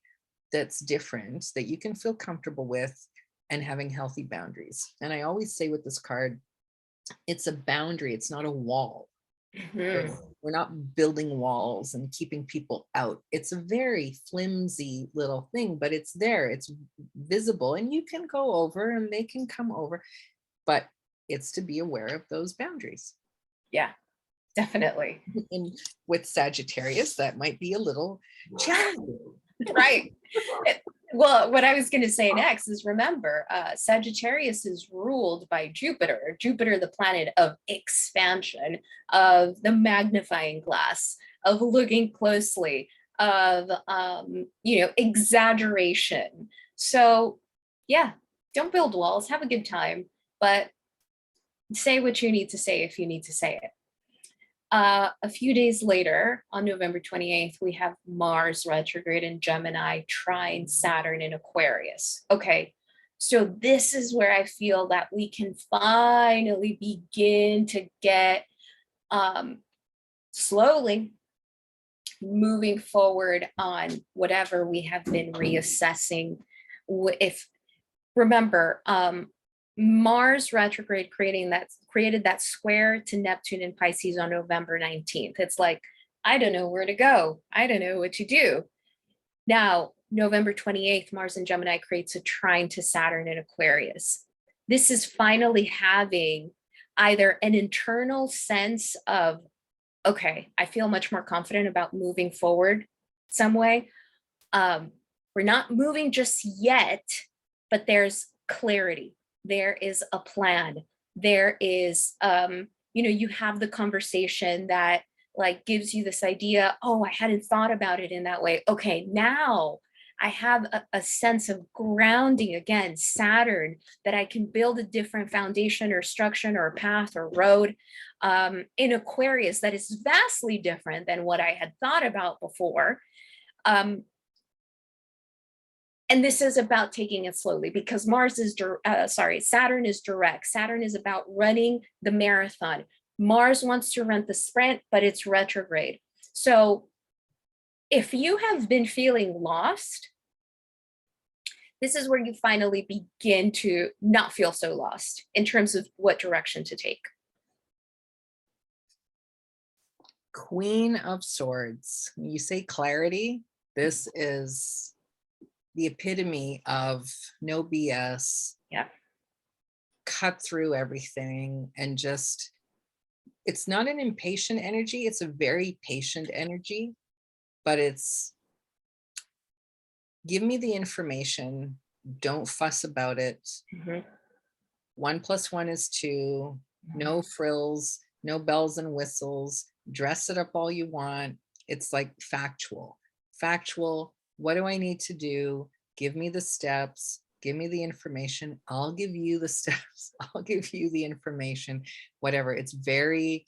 that's different, that you can feel comfortable with, and having healthy boundaries. And I always say with this card, it's a boundary, it's not a wall. Mhm. We're not building walls and keeping people out. It's a very flimsy little thing, but it's there, it's visible, and you can go over and they can come over, but it's to be aware of those boundaries. Yeah, definitely. And with Sagittarius, that might be a little challenging. Right. Well, what I was going to say next is, remember, Sagittarius is ruled by Jupiter. Jupiter, the planet of expansion, of the magnifying glass, of looking closely, of exaggeration. So yeah, don't build walls, have a good time, but say what you need to say if you need to say it. A few days later, on November 28th, we have Mars retrograde in Gemini, trine Saturn in Aquarius. Okay, so this is where I feel that we can finally begin to get slowly moving forward on whatever we have been reassessing. If remember, Mars retrograde created that square to Neptune in Pisces on November 19th. It's like, I don't know where to go. I don't know what to do. Now, November 28th, Mars in Gemini creates a trine to Saturn in Aquarius. This is finally having either an internal sense of, okay, I feel much more confident about moving forward some way. We're not moving just yet, but there's clarity. There is a plan. There is, you have the conversation that like gives you this idea, oh, I hadn't thought about it in that way. Okay, now I have a sense of grounding again, Saturn, that I can build a different foundation or structure or path or road in Aquarius that is vastly different than what I had thought about before. And this is about taking it slowly because Saturn is direct. Saturn is about running the marathon. Mars wants to run the sprint, but it's retrograde. So if you have been feeling lost, this is where you finally begin to not feel so lost in terms of what direction to take. Queen of Swords. When you say clarity, this is the epitome of no BS. Yeah. Cut through everything and just, it's not an impatient energy. It's a very patient energy, but it's give me the information. Don't fuss about it. Mhm. 1 + 1 is 2. No frills, no bells and whistles. Dress it up all you want. It's like factual. What do I need to do? Give me the steps. Give me the information. I'll give you the steps. I'll give you the information, whatever. It's very,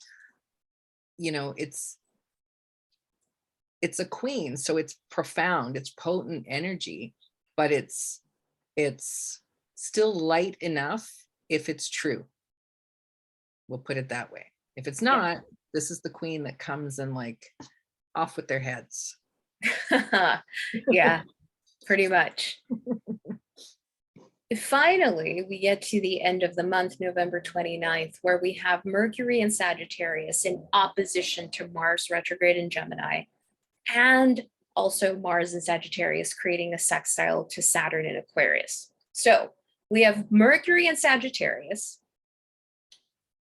it's a queen. So it's profound, it's potent energy, but it's still light enough if it's true. We'll put it that way. If it's not, this is the queen that comes and like off with their heads. Yeah, pretty much. Finally, we get to the end of the month, November 29th, where we have Mercury and Sagittarius in opposition to Mars retrograde in Gemini, and also Mars and Sagittarius creating a sextile to Saturn in Aquarius. So we have Mercury and Sagittarius.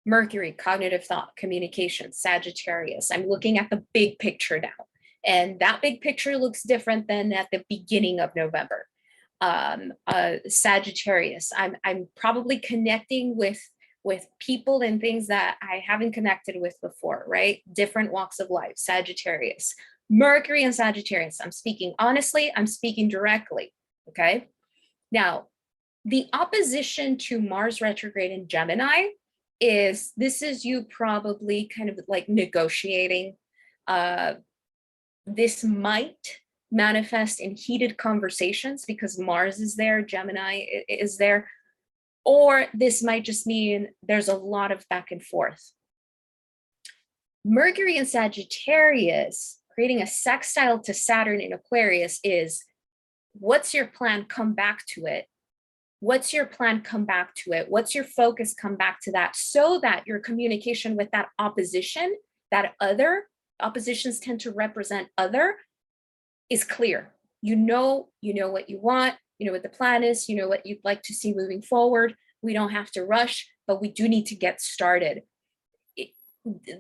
Mercury, cognitive thought, communication, Sagittarius. I'm looking at the big picture now. And that big picture looks different than at the beginning of November. Sagittarius, I'm probably connecting with people and things that I haven't connected with before, right? Different walks of life, Sagittarius. Mercury and Sagittarius, I'm speaking honestly, I'm speaking directly, okay? Now, the opposition to Mars retrograde in Gemini is, this is you probably kind of like negotiating. This might manifest in heated conversations because Mars is there, Gemini is there, or this might just mean there's a lot of back and forth. Mercury and Sagittarius creating a sextile to Saturn in Aquarius is, what's your plan? Come back to it. What's your plan? Come back to it. What's your focus? Come back to that, so that your communication with that opposition, that other, oppositions tend to represent other, is clear. You know what you want, you know what the plan is, you know what you'd like to see moving forward. We don't have to rush, but we do need to get started.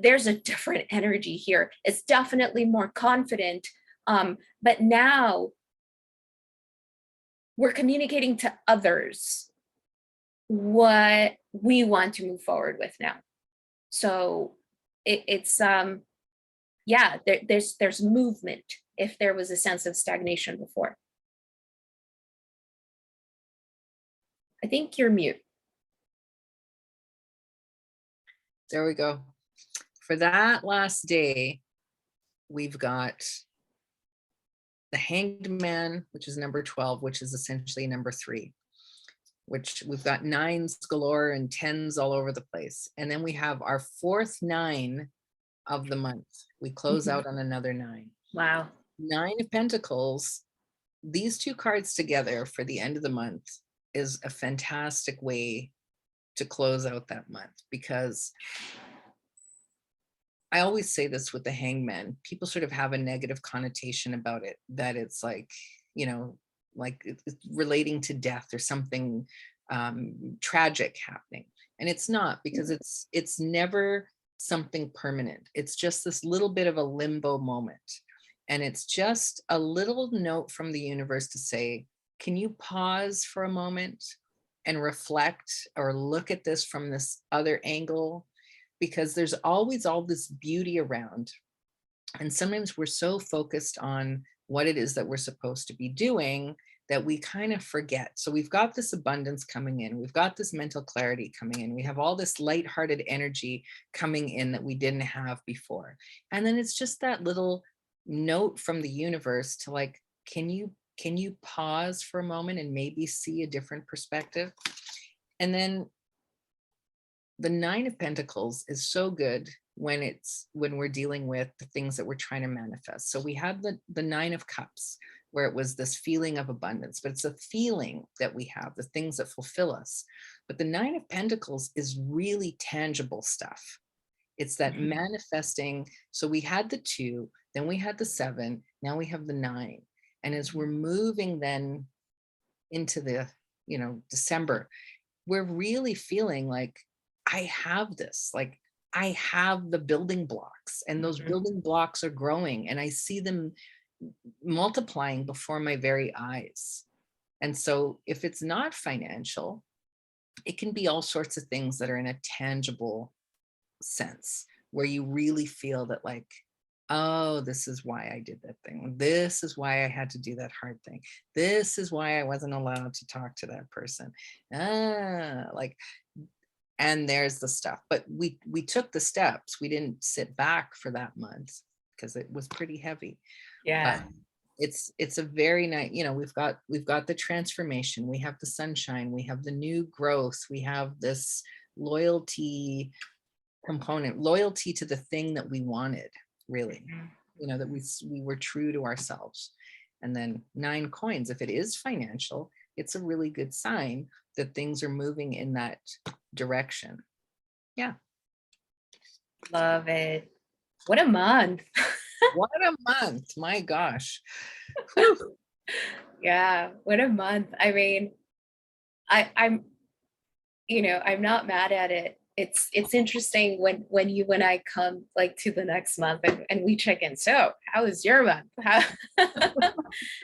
There's a different energy here. It's definitely more confident. But now we're communicating to others what we want to move forward with now. So it's yeah, there's movement if there was a sense of stagnation before. I think you're mute. There we go. For that last day, we've got the Hanged Man, which is number 12, which is essentially number 3, which we've got 9s galore and 10s all over the place. And then we have our 4th 9 of the month. We close out on another 9. Wow. 9 of Pentacles. These two cards together for the end of the month is a fantastic way to close out that month, because I always say this with the Hangman, people sort of have a negative connotation about it, that it's like, you know, like it's relating to death or something tragic happening. And it's not, because it's never something permanent. It's just this little bit of a limbo moment. And it's just a little note from the universe to say, can you pause for a moment and reflect or look at this from this other angle? Because there's always all this beauty around. And sometimes we're so focused on what it is that we're supposed to be doing that we kind of forget. So we've got this abundance coming in. We've got this mental clarity coming in. We have all this lighthearted energy coming in that we didn't have before. And then it's just that little note from the universe to like, can you pause for a moment and maybe see a different perspective? And then the 9 of Pentacles is so good when we're dealing with the things that we're trying to manifest. So we had the 9 of Cups, where it was this feeling of abundance, but it's a feeling that we have, the things that fulfill us. But the 9 of Pentacles is really tangible stuff. It's that manifesting. So we had the 2, then we had the 7, now we have the 9. And as we're moving then into the, you know, December, we're really feeling like, I have this, like I have the building blocks, and those building blocks are growing, and I see them multiplying before my very eyes. And so if it's not financial, it can be all sorts of things that are in a tangible sense, where you really feel that like, oh, this is why I did that thing. This is why I had to do that hard thing. This is why I wasn't allowed to talk to that person. Like, and there's the stuff. But we took the steps. We didn't sit back for that month because it was pretty heavy. Yeah. But it's a very nice, you know, we've got the transformation, we have the sunshine, we have the new growth, we have this loyalty component, loyalty to the thing that we wanted, really, you know, that we were true to ourselves. And then 9 coins, if it is financial, it's a really good sign that things are moving in that direction. Yeah. Love it. What a month. What a month. My gosh. Yeah, what a month. I mean, I'm, you know, I'm not mad at it. It's interesting when you and I come like to the next month and we check in. So how was your month?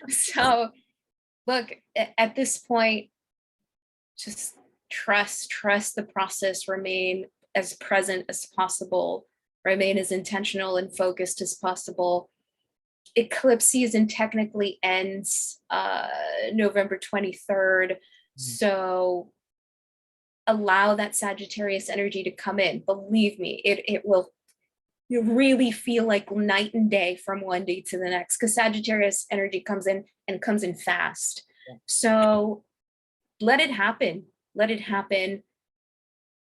So look, at this point, just trust the process, remain as present as possible, remain as intentional and focused as possible. Eclipse season technically ends November 23rd. So allow that Sagittarius energy to come in. Believe me, it will, you really feel like night and day from one day to the next, because Sagittarius energy comes in and comes in fast. Yeah. So let it happen. Let it happen.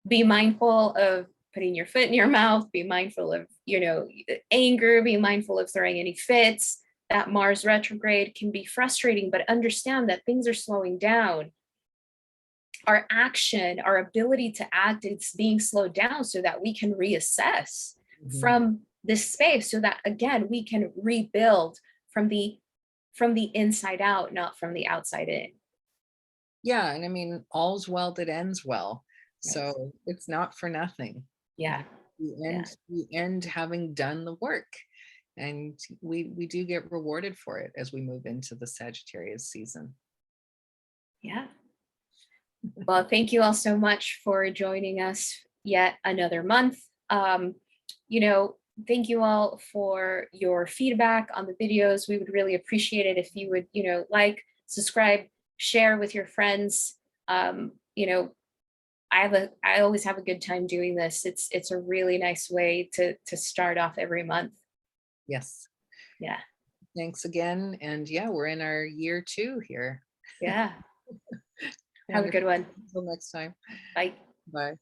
Be mindful of putting your foot in your mouth, be mindful of, you know, anger, be mindful of throwing any fits. That Mars retrograde can be frustrating, but understand that things are slowing down. Our action, our ability to act, it's being slowed down so that we can reassess from this space, so that again we can rebuild from the inside out, not from the outside in. Yeah, and I mean, all's well that ends well. Yes. So it's not for nothing. Yeah. We end having done the work. And we do get rewarded for it as we move into the Sagittarius season. Yeah. Well, thank you all so much for joining us yet another month. You know, thank you all for your feedback on the videos. We would really appreciate it if you would, you know, like, subscribe, share with your friends. You know, I always have a good time doing this. It's a really nice way to start off every month. Yes. Yeah. Thanks again. And yeah, we're in our year 2 here. Yeah. Have a good one. Until next time. Bye. Bye.